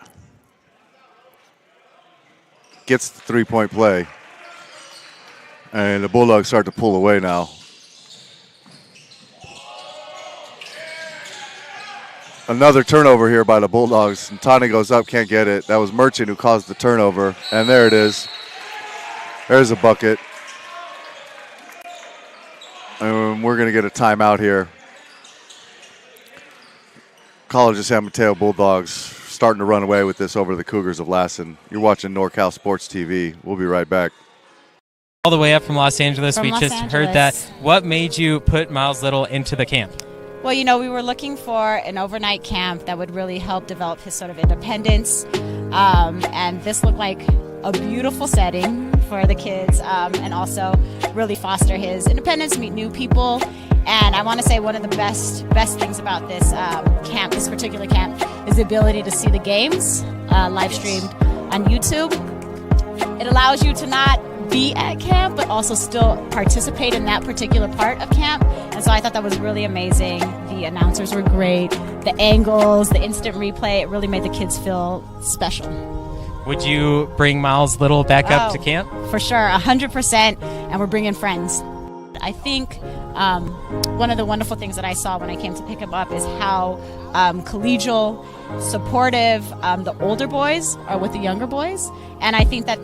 Gets the three-point play. And the Bulldogs start to pull away now. Another turnover here by the Bulldogs. And Tani goes up, can't get it. That was Merchant who caused the turnover. And there it is. There's a bucket. And we're going to get a timeout here. College of San Mateo Bulldogs starting to run away with this over the Cougars of Lassen. You're watching NorCal Sports TV. We'll be right back. All the way up from Los Angeles. From we Los just Angeles. heard that. What made you put Miles Little into the camp? Well, you know, we were looking for an overnight camp that would really help develop his sort of independence. And this looked like a beautiful setting for the kids, and also really foster his independence, meet new people. And I want to say one of the best things about this camp, this particular camp, is the ability to see the games live streamed on YouTube. It allows you to not be at camp, but also still participate in that particular part of camp. And so I thought that was really amazing. The announcers were great. The angles, the instant replay, it really made the kids feel special. Would you bring Miles Little back up to camp? For sure, 100%, and we're bringing friends. I think one of the wonderful things that I saw when I came to pick him up is how collegial, supportive the older boys are with the younger boys. And I think that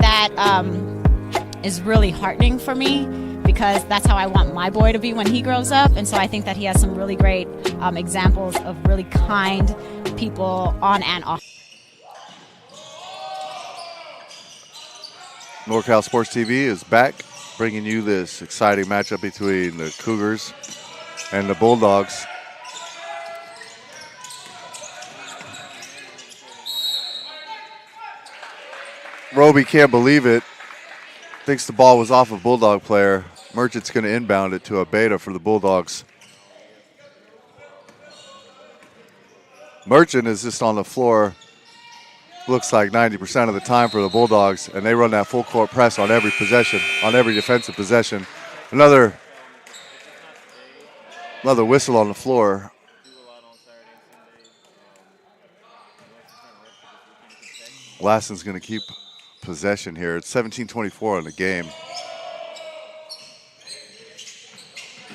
is really heartening for me, because that's how I want my boy to be when he grows up. And so I think that he has some really great examples of really kind people on and off. NorCal Sports TV is back, bringing you this exciting matchup between the Cougars and the Bulldogs. Roby can't believe it. Thinks the ball was off a Bulldog player. Merchant's going to inbound it to a beta for the Bulldogs. Merchant is just on the floor, looks like 90% of the time for the Bulldogs, and they run that full court press on every possession, on every defensive possession. Another whistle on the floor. Lassen's going to keep possession here. It's 17-24 in the game.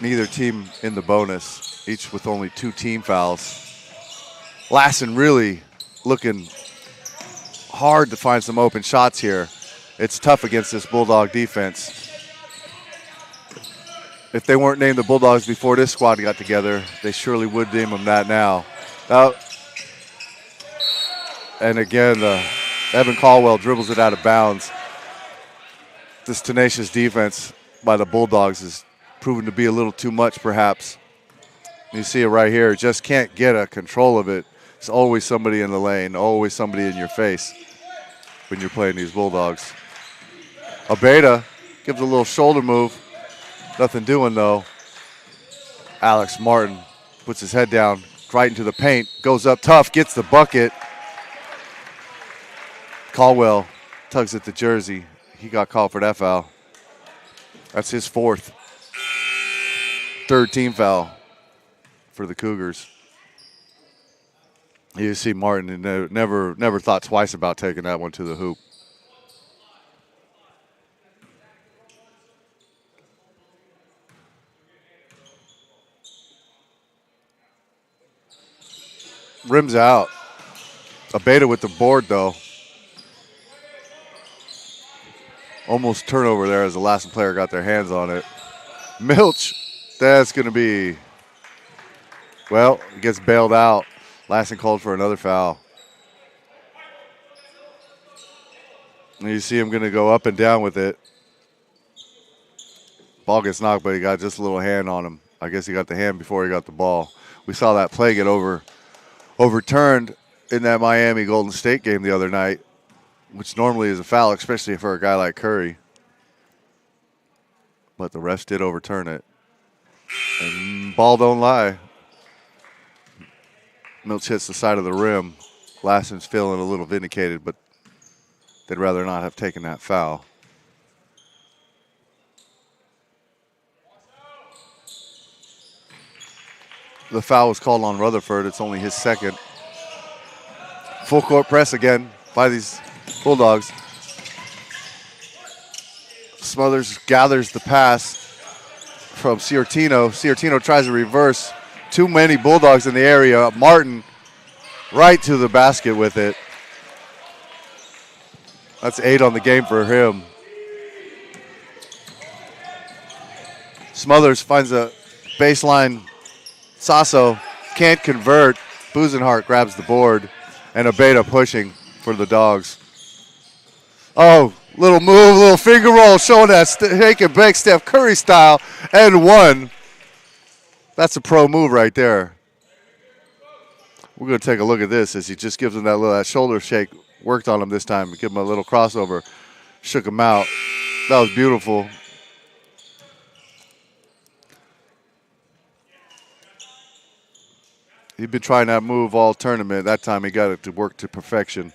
Neither team in the bonus, each with only 2 team fouls. Lassen really looking hard to find some open shots here. It's tough against this Bulldog defense. If they weren't named the Bulldogs before this squad got together, they surely would name them that now. And again, Evan Caldwell dribbles it out of bounds. This tenacious defense by the Bulldogs is proven to be a little too much, perhaps. You see it right here. Just can't get a control of it. There's always somebody in the lane, always somebody in your face when you're playing these Bulldogs. Abeda gives a little shoulder move. Nothing doing, though. Alex Martin puts his head down right into the paint, goes up tough, gets the bucket. Caldwell tugs at the jersey. He got called for that foul. That's his 4th. 3rd team foul for the Cougars. You see Martin never thought twice about taking that one to the hoop. Rims out. Abeda with the board, though. Almost turnover there as the Lassen player got their hands on it. Milch, that's going to be, well, it gets bailed out. Lassen called for another foul. And you see him going to go up and down with it. Ball gets knocked, but he got just a little hand on him. I guess he got the hand before he got the ball. We saw that play get overturned in that Miami Golden State game the other night, which normally is a foul, especially for a guy like Curry. But the refs did overturn it. And ball don't lie. Milch hits the side of the rim. Lassen's feeling a little vindicated, but they'd rather not have taken that foul. The foul was called on Rutherford. It's only his 2nd. Full court press again by these Bulldogs. Smothers gathers the pass from Ciortino. Ciortino tries to reverse. Too many Bulldogs in the area. Martin right to the basket with it. That's 8 on the game for him. Smothers finds a baseline. Sasso can't convert. Busenhart grabs the board. And Abeda pushing for the Dogs. Oh, little move, little finger roll, showing that shake and bake Steph Curry style, and 1. That's a pro move right there. We're going to take a look at this as he just gives him that shoulder shake. Worked on him this time. Give him a little crossover. Shook him out. That was beautiful. He'd been trying that move all tournament. That time he got it to work to perfection.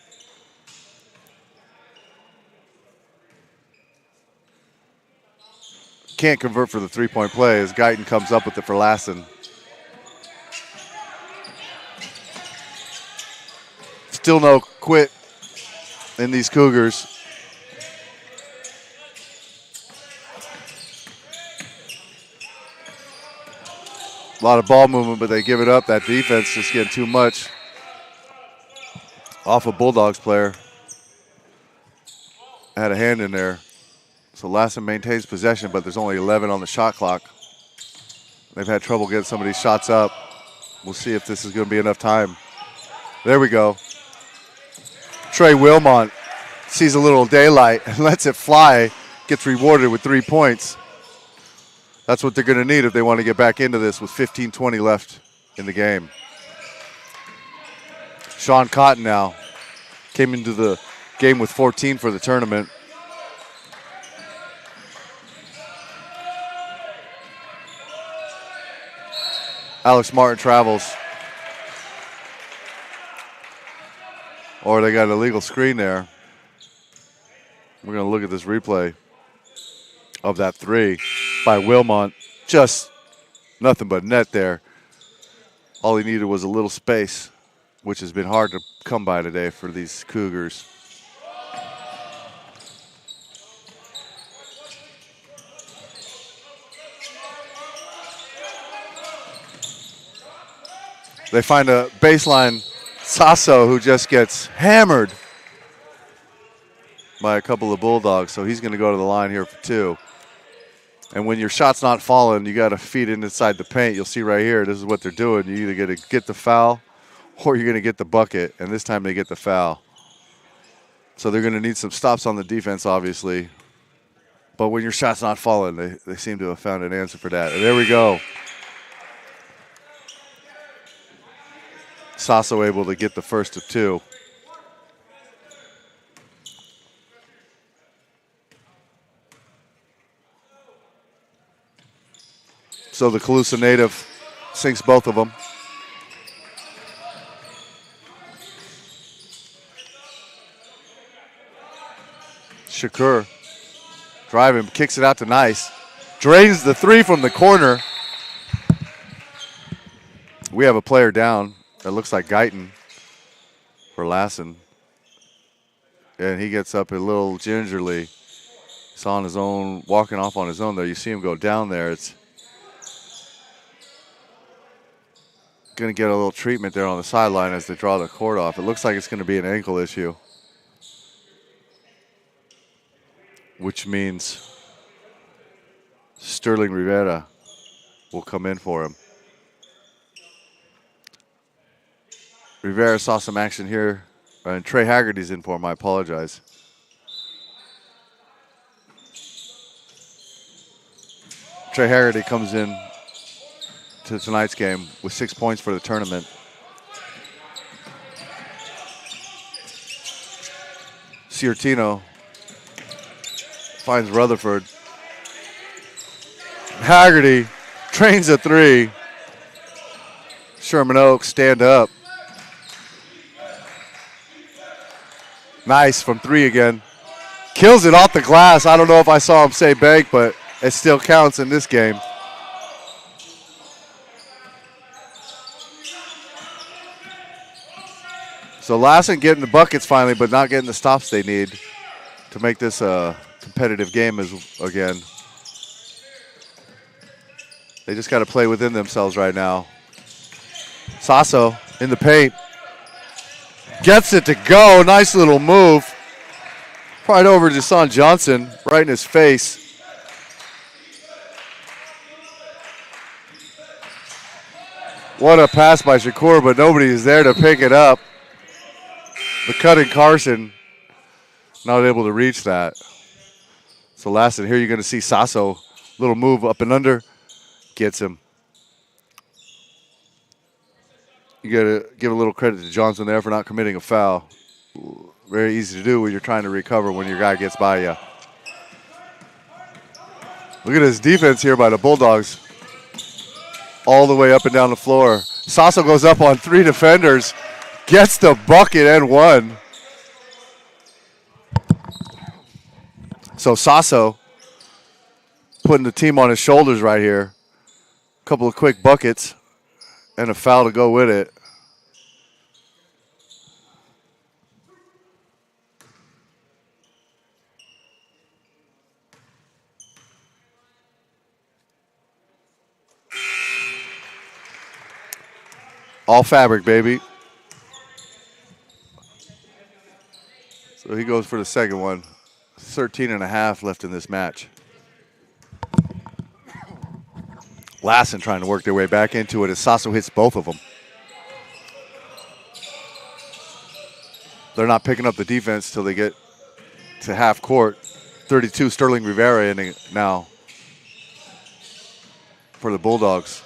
Can't convert for the three-point play as Guyton comes up with it for Lassen. Still no quit in these Cougars. A lot of ball movement, but they give it up. That defense just getting too much off a Bulldogs player. Had a hand in there. So Lassen maintains possession, but there's only 11 on the shot clock. They've had trouble getting some of these shots up. We'll see if this is going to be enough time. There we go. Trey Wilmont sees a little daylight and lets it fly, gets rewarded with 3 points. That's what they're going to need if they want to get back into this with 15-20 left in the game. Sean Cotton now came into the game with 14 for the tournament. Alex Martin travels. Or they got an illegal screen there. We're going to look at this replay of that three by Wilmont. Just nothing but net there. All he needed was a little space, which has been hard to come by today for these Cougars. They find a baseline Sasso who just gets hammered by a couple of Bulldogs, so he's going to go to the line here for two. And when your shot's not falling, you got to feed it inside the paint. You'll see right here, this is what they're doing. You either get to get the foul or you're going to get the bucket, and this time they get the foul. So they're going to need some stops on the defense, obviously. But when your shot's not falling, they seem to have found an answer for that. And there we go. Sasso able to get the first of two. So the Calusa native sinks both of them. Shakur driving, kicks it out to Nice. Drains the three from the corner. We have a player down. That looks like Guyton for Lassen. And he gets up a little gingerly. He's on his own, walking off on his own there. You see him go down there. It's going to get a little treatment there on the sideline as they draw the court off. It looks like it's going to be an ankle issue, which means Sterling Rivera will come in for him. Rivera saw some action here, and Trey Haggerty's in for him. I apologize. Trey Haggerty comes in to tonight's game with 6 points for the tournament. Ciartino finds Rutherford. Haggerty trains a three. Sherman Oaks stand up. Nice from three again. Kills it off the glass. I don't know if I saw him say bank, but it still counts in this game. So Lassen getting the buckets finally, but not getting the stops they need to make this a competitive game again. They just got to play within themselves right now. Sasso in the paint. Gets it to go. Nice little move. Right over to Son Johnson, right in his face. What a pass by Shakur, but nobody is there to pick it up. The cutting Carson, not able to reach that. So Lassen, here you're going to see Sasso, little move up and under, gets him. You got to give a little credit to Johnson there for not committing a foul. Very easy to do when you're trying to recover when your guy gets by you. Look at his defense here by the Bulldogs. All the way up and down the floor. Sasso goes up on three defenders, gets the bucket and one. So Sasso putting the team on his shoulders right here. A couple of quick buckets and a foul to go with it. All fabric, baby. So he goes for the second one. 13 and a half left in this match. Lassen trying to work their way back into it as Sasso hits both of them. They're not picking up the defense till they get to half court. 32, Sterling Rivera in it now for the Bulldogs.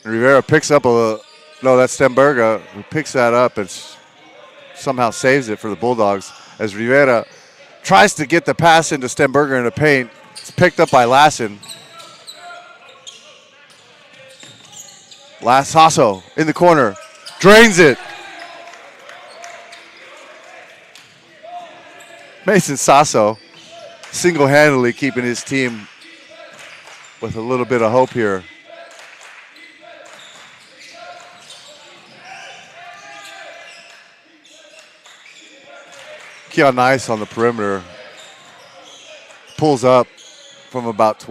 And Rivera picks up no, that's Stemberga who picks that up and somehow saves it for the Bulldogs as Rivera tries to get the pass into Stemberger in the paint. It's picked up by Lassen. Sasso in the corner, drains it. Mason Sasso single-handedly keeping his team with a little bit of hope here. Keon Nice on the perimeter. Pulls up from about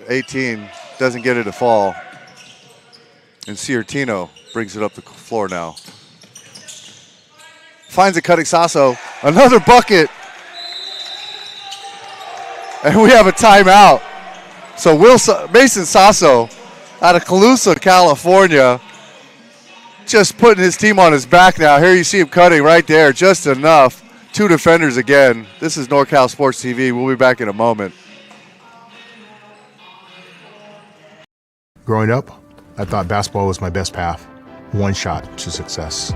18, doesn't get it to fall. And Ciartino brings it up the floor now. Finds it cutting Sasso. Another bucket. And we have a timeout. So Mason Sasso out of Calusa, California, just putting his team on his back now. Here you see him cutting right there, just enough. 2 defenders again. This is NorCal Sports TV. We'll be back in a moment. Growing up, I thought basketball was my best path, one shot to success.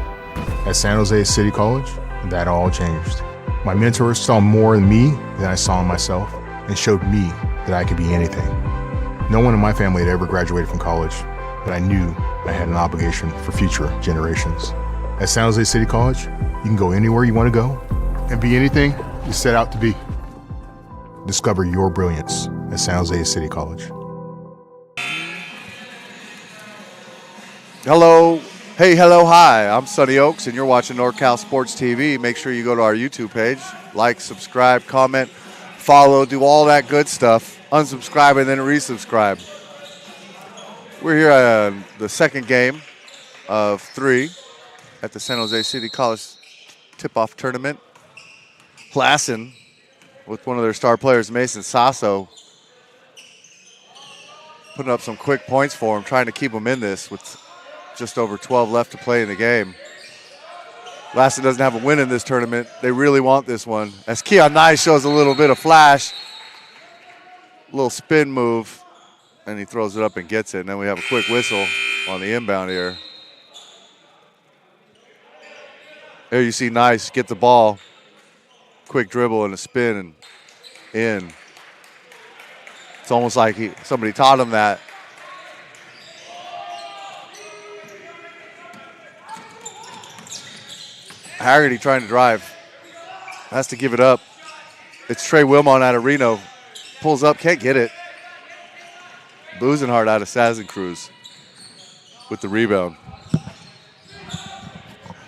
At San Jose City College, that all changed. My mentors saw more in me than I saw in myself and showed me that I could be anything. No one in my family had ever graduated from college, but I knew I had an obligation for future generations. At San Jose City College, you can go anywhere you want to go and be anything you set out to be. Discover your brilliance at San Jose City College. Hello. Hey, hello, hi. I'm Sonny Oaks, and you're watching NorCal Sports TV. Make sure you go to our YouTube page, like, subscribe, comment, follow, do all that good stuff. Unsubscribe and then resubscribe. We're here at the second game of 3 at the San Jose City College tip-off tournament. Lassen with one of their star players, Mason Sasso, putting up some quick points for him, trying to keep him in this with just over 12 left to play in the game. Lassen doesn't have a win in this tournament. They really want this one. As Keon Nye shows a little bit of flash, a little spin move, and he throws it up and gets it. And then we have a quick whistle on the inbound here. There you see Nice get the ball. Quick dribble and a spin and in. It's almost like somebody taught him that. Haggerty trying to drive. Has to give it up. It's Trey Wilmont out of Reno. Pulls up, can't get it. Buzenhart out of Sazen Cruz with the rebound.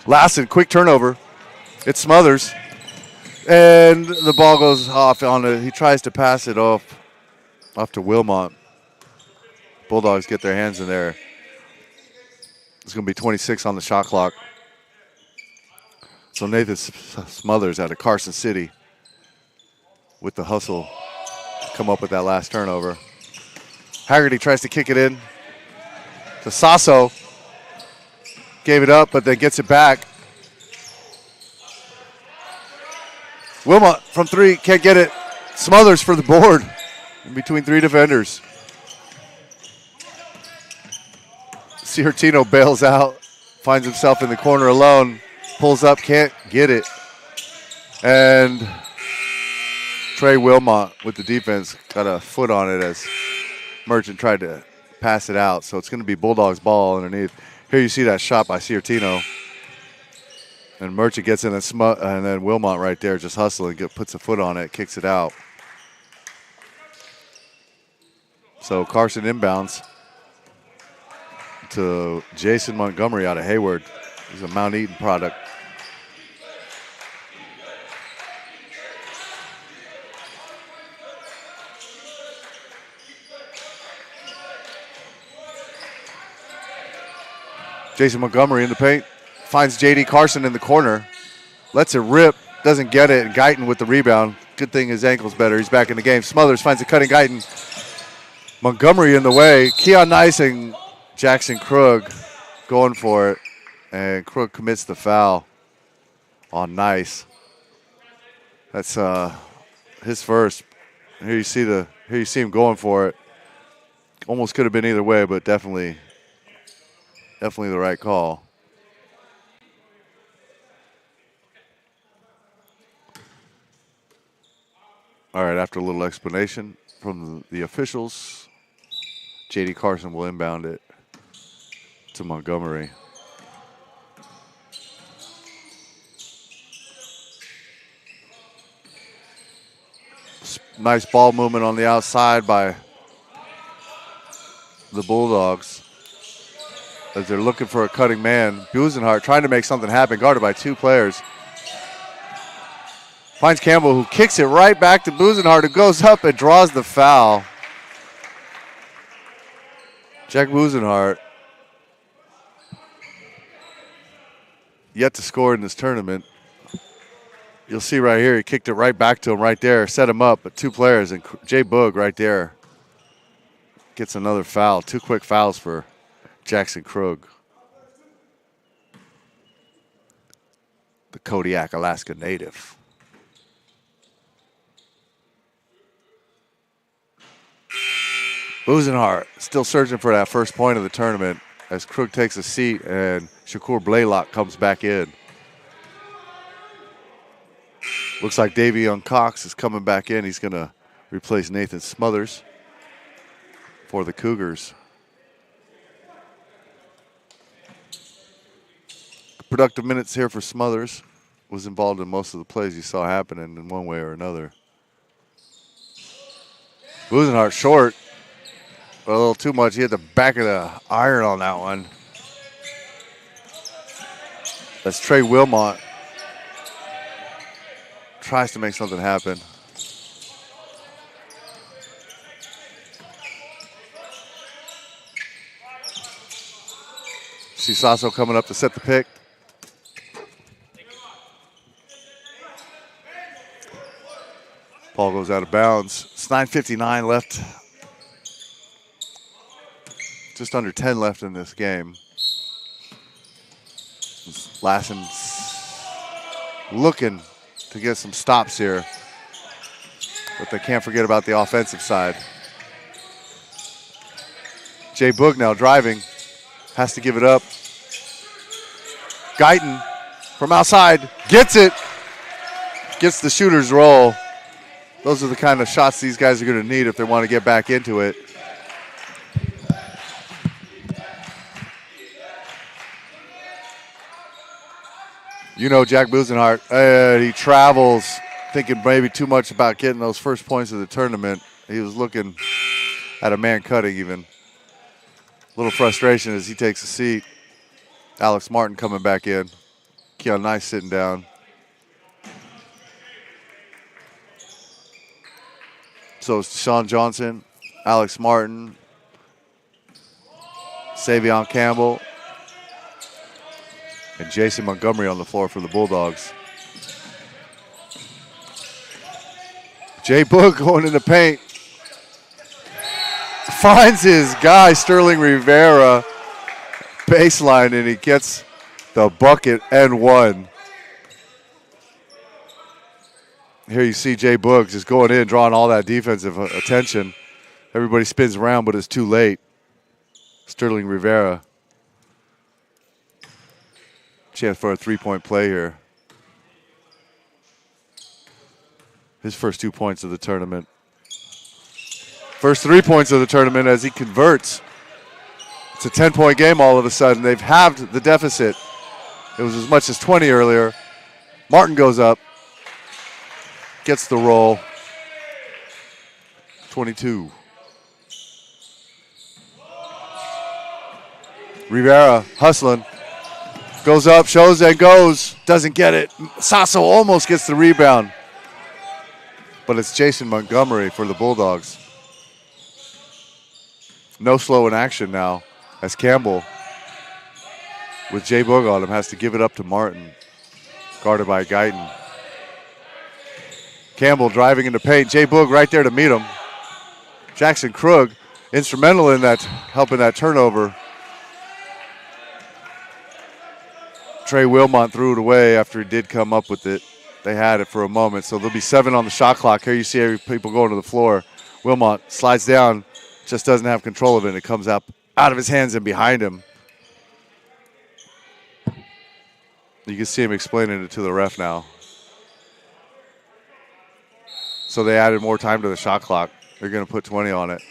Lassen, quick turnover. It Smothers. And the ball goes off on it. He tries to pass it off to Wilmont. Bulldogs get their hands in there. It's going to be 26 on the shot clock. So Nathan Smothers out of Carson City with the hustle to come up with that last turnover. Haggerty tries to kick it in to Sasso. Gave it up, but then gets it back. Wilmot from 3, can't get it. Smothers for the board in between 3 defenders. Ciartino bails out, finds himself in the corner alone, pulls up, can't get it. And Trey Wilmot with the defense got a foot on it as Merchant tried to pass it out. So it's going to be Bulldogs ball underneath. Here you see that shot by Ciartino. And Merchant gets in and then Wilmot right there just hustling, puts a foot on it, kicks it out. So Carson inbounds to Jason Montgomery out of Hayward. He's a Mount Eaton product. Jason Montgomery in the paint. Finds J.D. Carson in the corner. Lets it rip. doesn't get it, and Guyton with the rebound. Good thing his ankle's better. He's back in the game. Smothers finds a cutting Guyton. Montgomery in the way. Keon Nice and Jackson Krug going for it, and Krug commits the foul on Nice. That's his first. Here you see him going for it. Almost could have been either way, but definitely the right call. All right, after a little explanation from the officials, J.D. Carson will inbound it to Montgomery. Nice ball movement on the outside by the Bulldogs as they're looking for a cutting man. Busenhart trying to make something happen, guarded by 2 players. Finds Campbell, who kicks it right back to Busenhart, who goes up and draws the foul. Jack Busenhart, yet to score in this tournament. You'll see right here, he kicked it right back to him right there, set him up, but 2 players, and Jay Boog right there gets another foul. 2 quick fouls for Jackson Krug, the Kodiak, Alaska native. Busenhart still searching for that first point of the tournament as Krug takes a seat and Shakur Blaylock comes back in. Looks like Davion Cox is coming back in. He's going to replace Nathan Smothers for the Cougars. Productive minutes here for Smothers. Was involved in most of the plays you saw happening in one way or another. Busenhart short. A little too much. He had the back of the iron on that one. That's Trey Wilmot. Tries to make something happen. See Sasso coming up to set the pick. Ball goes out of bounds. It's 9:59 left. Just under 10 left in this game. Lassen's looking to get some stops here, but they can't forget about the offensive side. Jay Boog now driving, has to give it up. Guyton from outside, gets it, gets the shooter's roll. Those are the kind of shots these guys are going to need if they want to get back into it. You know Jack Busenhart, he travels thinking maybe too much about getting those first points of the tournament. He was looking at a man cutting even. A little frustration as he takes a seat. Alex Martin coming back in. Keon Nice sitting down. So Sean Johnson, Alex Martin, Savion Campbell, and Jason Montgomery on the floor for the Bulldogs. Jay Boog going in the paint. Finds his guy, Sterling Rivera, baseline, and he gets the bucket and one. Here you see Jay Boog just going in, drawing all that defensive attention. Everybody spins around, but it's too late. Sterling Rivera. Chance for a three-point play here. His first 2 points of the tournament. First 3 points of the tournament as he converts. It's a 10-point game all of a sudden. They've halved the deficit. It was as much as 20 earlier. Martin goes up. Gets the roll. 22. Rivera hustling. Goes up, shows and goes. Doesn't get it. Sasso almost gets the rebound. But it's Jason Montgomery for the Bulldogs. No slow in action now as Campbell, with Jay Boog on him, has to give it up to Martin. Guarded by Guyton. Campbell driving into paint. Jay Boog right there to meet him. Jackson Krug instrumental in that, helping that turnover. Trey Wilmot threw it away after he did come up with it. They had it for a moment, so there'll be 7 on the shot clock. Here you see people going to the floor. Wilmot slides down, just doesn't have control of it. It comes out of his hands and behind him. You can see him explaining it to the ref now. So they added more time to the shot clock. They're going to put 20 on it.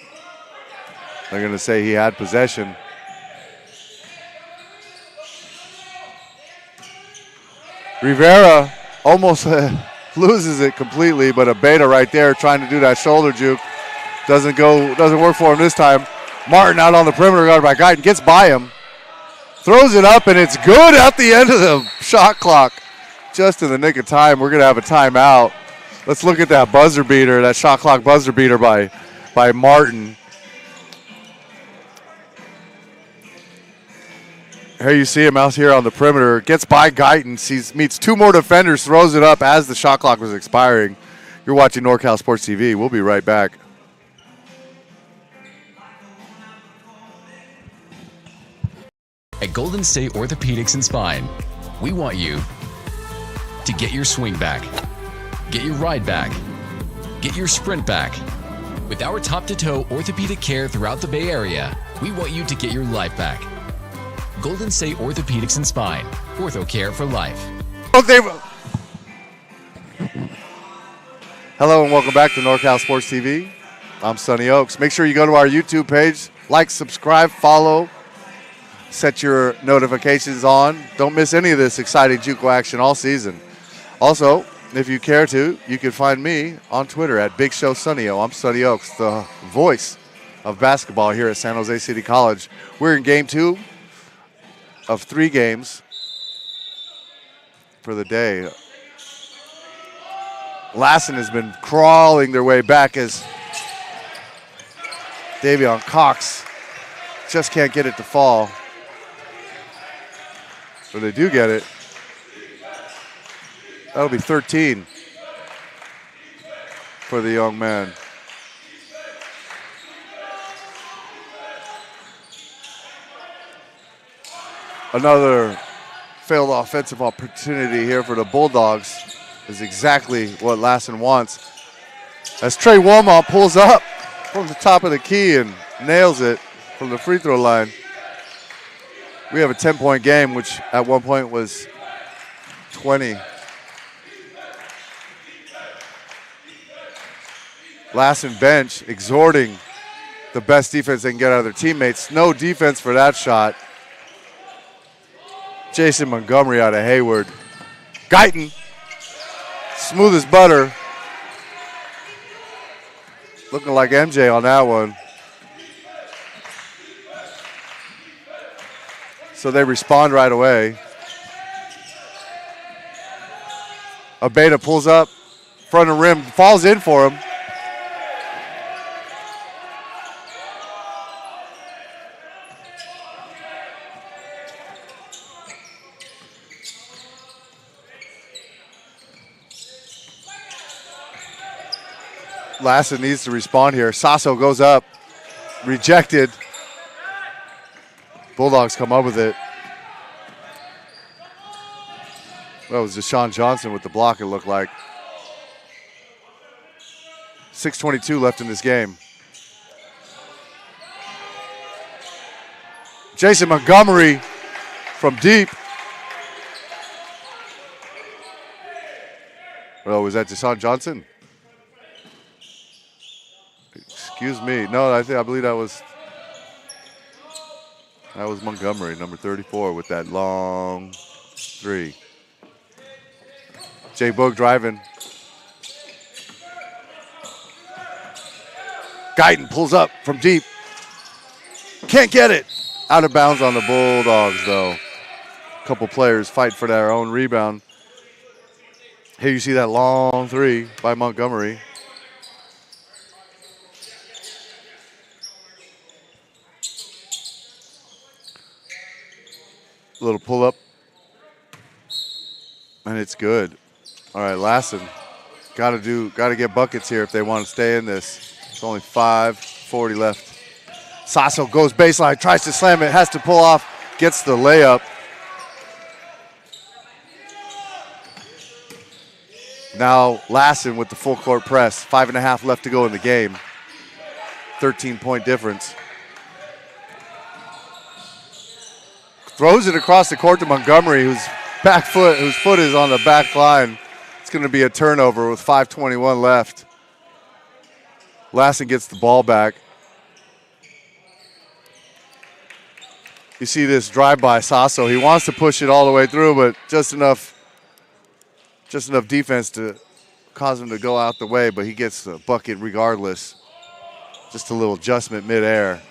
They're going to say he had possession. Rivera almost loses it completely, but a beta right there trying to do that shoulder juke. Doesn't work for him this time. Martin out on the perimeter guard by Guyton, gets by him. Throws it up, and it's good at the end of the shot clock. Just in the nick of time, we're going to have a timeout. Let's look at that buzzer beater, that shot clock buzzer beater by Martin. Here you see him out here on the perimeter. Gets by Guyton. He meets 2 more defenders, throws it up as the shot clock was expiring. You're watching NorCal Sports TV. We'll be right back. At Golden State Orthopedics and Spine, we want you to get your swing back, get your ride back, get your sprint back. With our top-to-toe orthopedic care throughout the Bay Area, we want you to get your life back. Golden State Orthopedics and Spine, ortho care for life. Hello and welcome back to NorCal Sports TV. I'm Sonny Oaks. Make sure you go to our YouTube page, like, subscribe, follow, set your notifications on. Don't miss any of this exciting JUCO action all season. Also, if you care to, you can find me on Twitter at Big Show Sunnyo. I'm Sonny Oaks, the voice of basketball here at San Jose City College. We're in game 2 of 3 games for the day. Lassen has been crawling their way back as Davion Cox just can't get it to fall. But they do get it. That'll be 13 for the young man. Another failed offensive opportunity here for the Bulldogs is exactly what Lassen wants. As Trey Wilmot pulls up from the top of the key and nails it from the free throw line. We have a 10-point game, which at one point was 20. Lassen bench exhorting the best defense they can get out of their teammates. No defense for that shot. Jason Montgomery out of Hayward. Guyton, smooth as butter. Looking like MJ on that one. So they respond right away. Abeda pulls up, front of rim, falls in for him. Lassen needs to respond here. Sasso goes up, rejected. Bulldogs come up with it. That was Deshaun Johnson with the block, it looked like. 6:22 left in this game. Jason Montgomery from deep. Oh, was that Deshaun Johnson? Excuse me. No, I believe that was Montgomery, number 34, with that long 3. Jay Boog driving. Guyton pulls up from deep. Can't get it. Out of bounds on the Bulldogs, though. A couple players fight for their own rebound. Here you see that long 3 by Montgomery. Little pull up, and it's good. All right, Lassen Got to get buckets here if they want to stay in this. It's only 5:40 left. Sasso goes baseline, tries to slam it, has to pull off, gets the layup. Now Lassen with the full court press. 5.5 left to go in the game. 13-point difference. Throws it across the court to Montgomery, whose foot is on the back line. It's going to be a turnover with 5:21 left. Lassen gets the ball back. You see this drive by Sasso. He wants to push it all the way through, but just enough defense to cause him to go out the way, but he gets the bucket regardless. Just a little adjustment midair.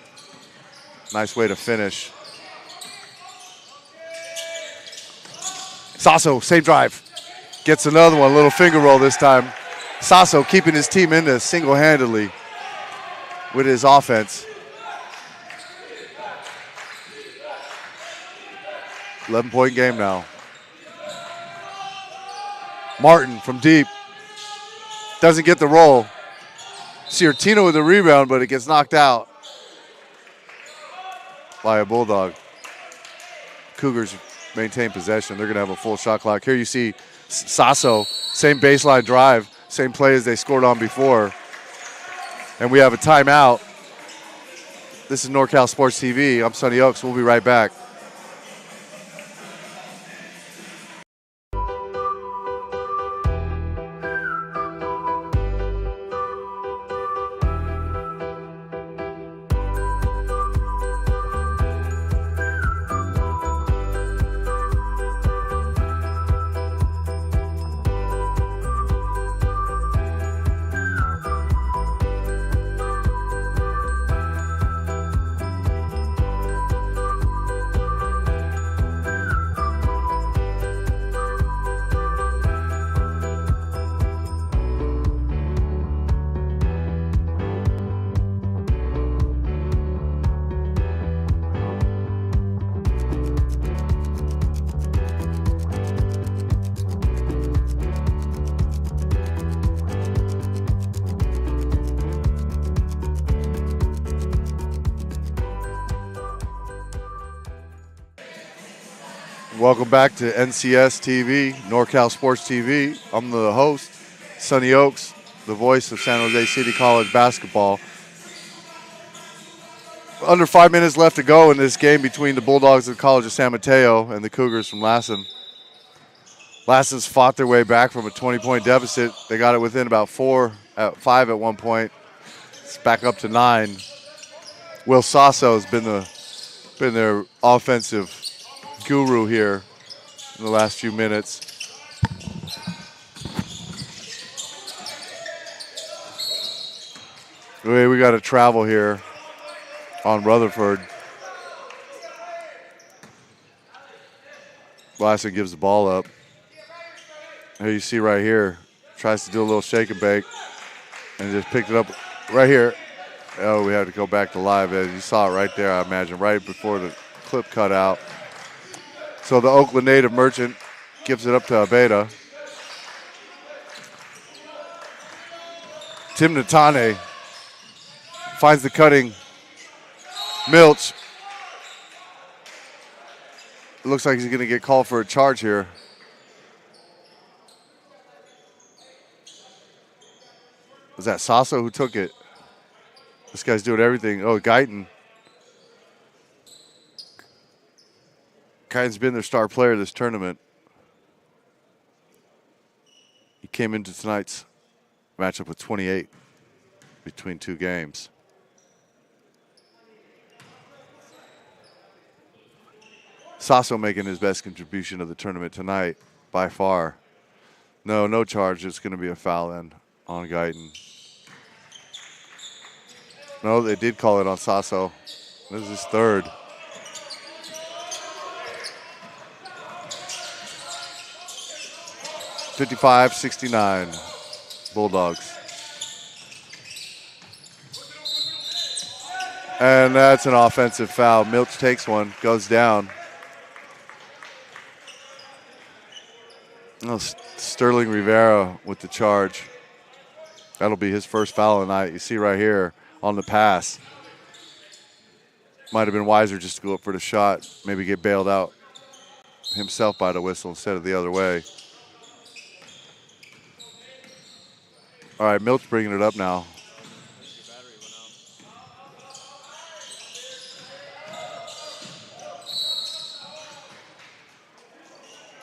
Nice way to finish. Sasso, same drive. Gets another one, little finger roll this time. Sasso keeping his team in this single-handedly with his offense. 11-point game now. Martin from deep. Doesn't get the roll. Ciartino with the rebound, but it gets knocked out by a Bulldog. Cougars maintain possession. They're going to have a full shot clock. Here you see Sasso, same baseline drive, same play as they scored on before. And we have a timeout. This is NorCal Sports TV. I'm Sonny Oaks. We'll be right back. Welcome back to NCS TV, NorCal Sports TV. I'm the host, Sonny Oaks, the voice of San Jose City College basketball. Under 5 minutes left to go in this game between the Bulldogs of the College of San Mateo and the Cougars from Lassen. Lassen's fought their way back from a 20-point deficit. They got it within about 5 at one point. It's back up to 9. Will Sasso has been their offensive guru here in the last few minutes. We got to travel here on Rutherford. Lassen gives the ball up. Here you see right here, tries to do a little shake and bake and just picked it up right here. Oh, we had to go back to live. As you saw it right there, I imagine, right before the clip cut out. So the Oakland native Merchant gives it up to Abeda. Tim Natane finds the cutting Milch. It looks like he's going to get called for a charge here. Was that Sasso who took it? This guy's doing everything. Oh, Guyton. Guyton's been their star player this tournament. He came into tonight's matchup with 28 between two games. Sasso making his best contribution of the tournament tonight by far. No charge. It's going to be a foul then on Guyton. No, they did call it on Sasso. This is his third. (55-69) Bulldogs. And that's an offensive foul. Milch takes one, goes down. Oh, Sterling Rivera with the charge. That'll be his first foul tonight. You see right here on the pass. Might have been wiser just to go up for the shot, maybe get bailed out himself by the whistle instead of the other way. All right, Milt's bringing it up now.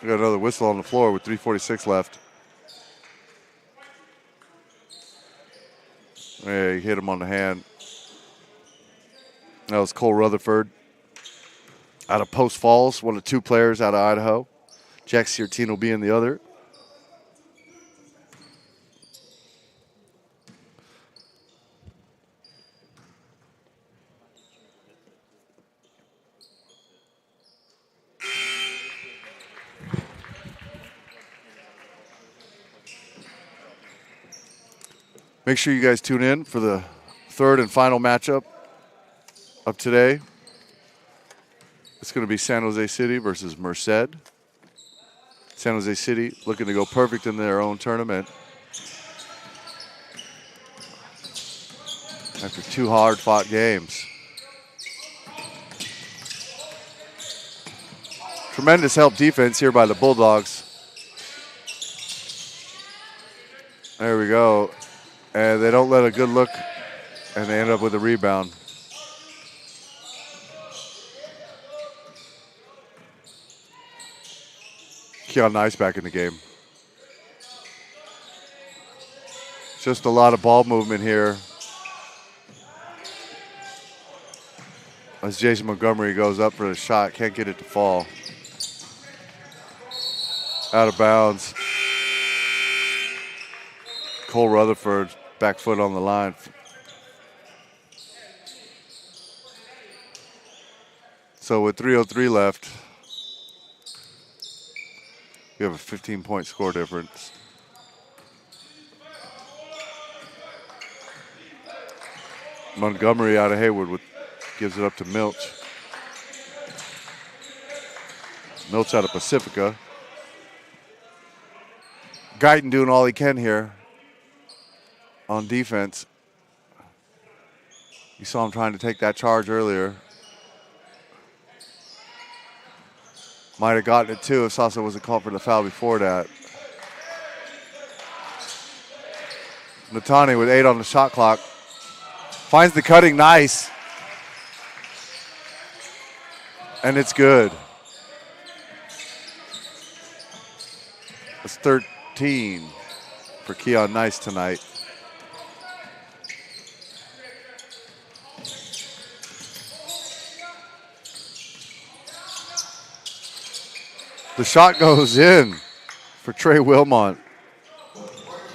We got another whistle on the floor with 3:46 left. Yeah, he hit him on the hand. That was Cole Rutherford out of Post Falls, one of two players out of Idaho. Jack Siertino being the other. Make sure you guys tune in for the third and final matchup of today. It's going to be San Jose City versus Merced. San Jose City looking to go perfect in their own tournament after two hard-fought games. Tremendous help defense here by the Bulldogs. There we go. And they don't let a good look, and they end up with a rebound. Keon Nice back in the game. Just a lot of ball movement here as Jason Montgomery goes up for the shot. Can't get it to fall. Out of bounds. Cole Rutherford, back foot on the line. So with 3:03 left, we have a 15-point score difference. Montgomery out of Hayward gives it up to Milch. Milch out of Pacifica. Guyton doing all he can here on defense. You saw him trying to take that charge earlier. Might have gotten it too if Sasa wasn't called for the foul before that. Natani with 8 on the shot clock. Finds the cutting Nice. And it's good. It's 13 for Keon Nice tonight. The shot goes in for Trey Wilmont.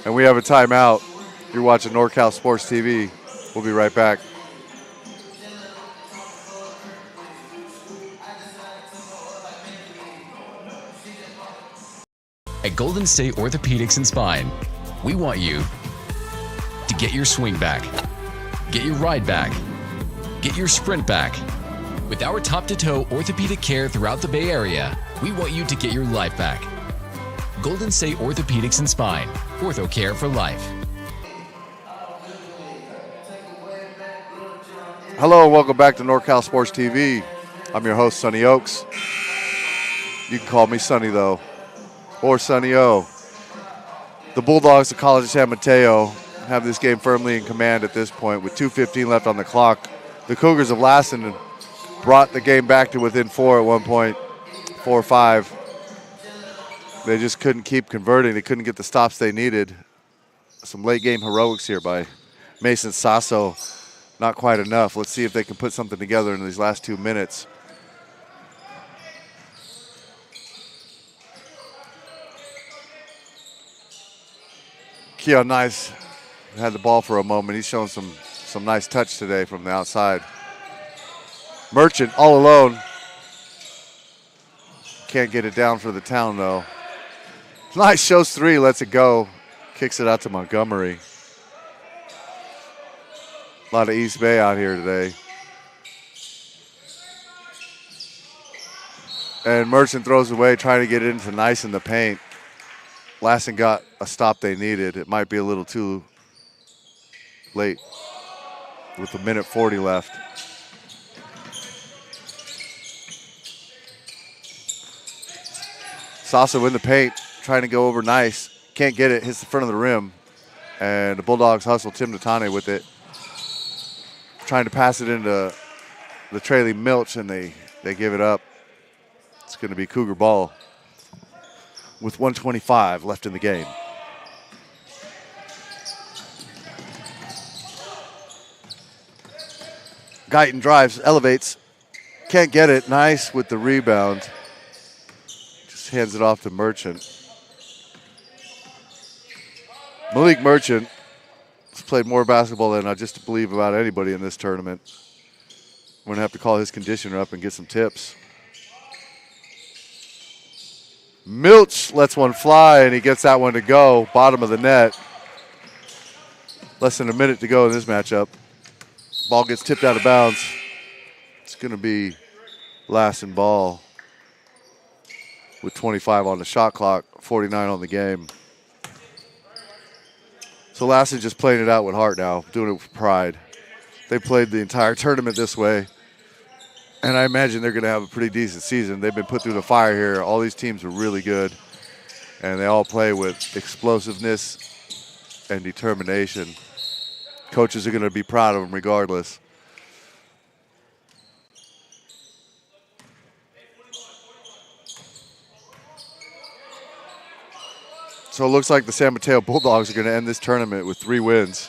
And we have a timeout. You're watching NorCal Sports TV. We'll be right back. At Golden State Orthopedics and Spine, we want you to get your swing back, get your ride back, get your sprint back. With our top-to-toe orthopedic care throughout the Bay Area, we want you to get your life back. Golden State Orthopedics and Spine, ortho care for life. Hello, welcome back to NorCal Sports TV. I'm your host, Sonny Oaks. You can call me Sonny, though, or Sonny O. The Bulldogs of College of San Mateo have this game firmly in command at this point with 2:15 left on the clock. The Cougars of Lassen brought the game back to within 4 at one point, 4 or 5. They just couldn't keep converting. They couldn't get the stops they needed. Some late game heroics here by Mason Sasso. Not quite enough. Let's see if they can put something together in these last 2 minutes. Keon Nice had the ball for a moment. He's shown some nice touch today from the outside. Merchant all alone. Can't get it down for the town, though. Nice, shows 3, lets it go. Kicks it out to Montgomery. A lot of East Bay out here today. And Merchant throws away, trying to get it into Nice in the paint. Lassen got a stop they needed. It might be a little too late with 1:40 left. Sasso in the paint, trying to go over nice. Can't get it, hits the front of the rim. And the Bulldogs hustle Tim Natane with it. Trying to pass it into the trailing Milch, and they give it up. It's going to be Cougar ball with 1:25 left in the game. Guyton drives, elevates, can't get it. Nice with the rebound. Just hands it off to Merchant. Malik Merchant has played more basketball than I just believe about anybody in this tournament. We're going to have to call his conditioner up and get some tips. Milch lets one fly, and he gets that one to go. Bottom of the net. Less than a minute to go in this matchup. Ball gets tipped out of bounds. It's going to be Lassen ball with 25 on the shot clock, 49 on the game. So Lassen just playing it out with heart now, doing it with pride. They played the entire tournament this way, and I imagine they're going to have a pretty decent season. They've been put through the fire here. All these teams are really good, and they all play with explosiveness and determination. Coaches are going to be proud of them regardless. So it looks like the San Mateo Bulldogs are going to end this tournament with 3 wins.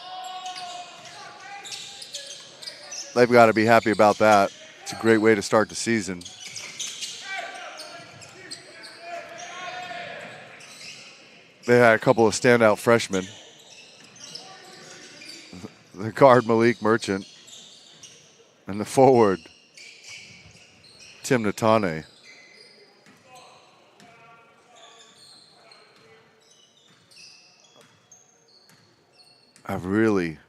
They've got to be happy about that. It's a great way to start the season. They had a couple of standout freshmen. The guard, Malik Merchant, and the forward, Tim Natane. Have really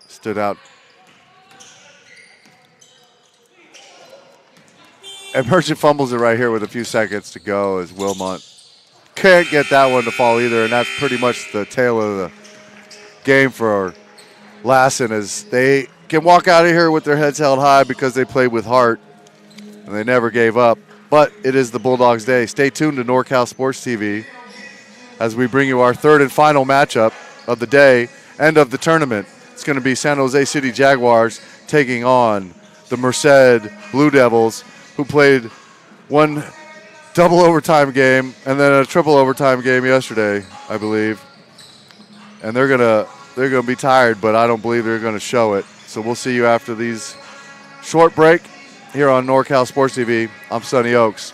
stood out. And Merchant fumbles it right here with a few seconds to go as Wilmot can't get that one to fall either, and that's pretty much the tail of the game for Lassen, as they can walk out of here with their heads held high because they played with heart and they never gave up. But it is the Bulldogs' day. Stay tuned to NorCal Sports TV as we bring you our third and final matchup of the day and of the tournament. It's going to be San Jose City Jaguars taking on the Merced Blue Devils, who played one double overtime game and then a triple overtime game yesterday, I believe. And they're gonna be tired, but I don't believe they're gonna show it. So we'll see you after these short break here on NorCal Sports TV. I'm Sonny Oaks.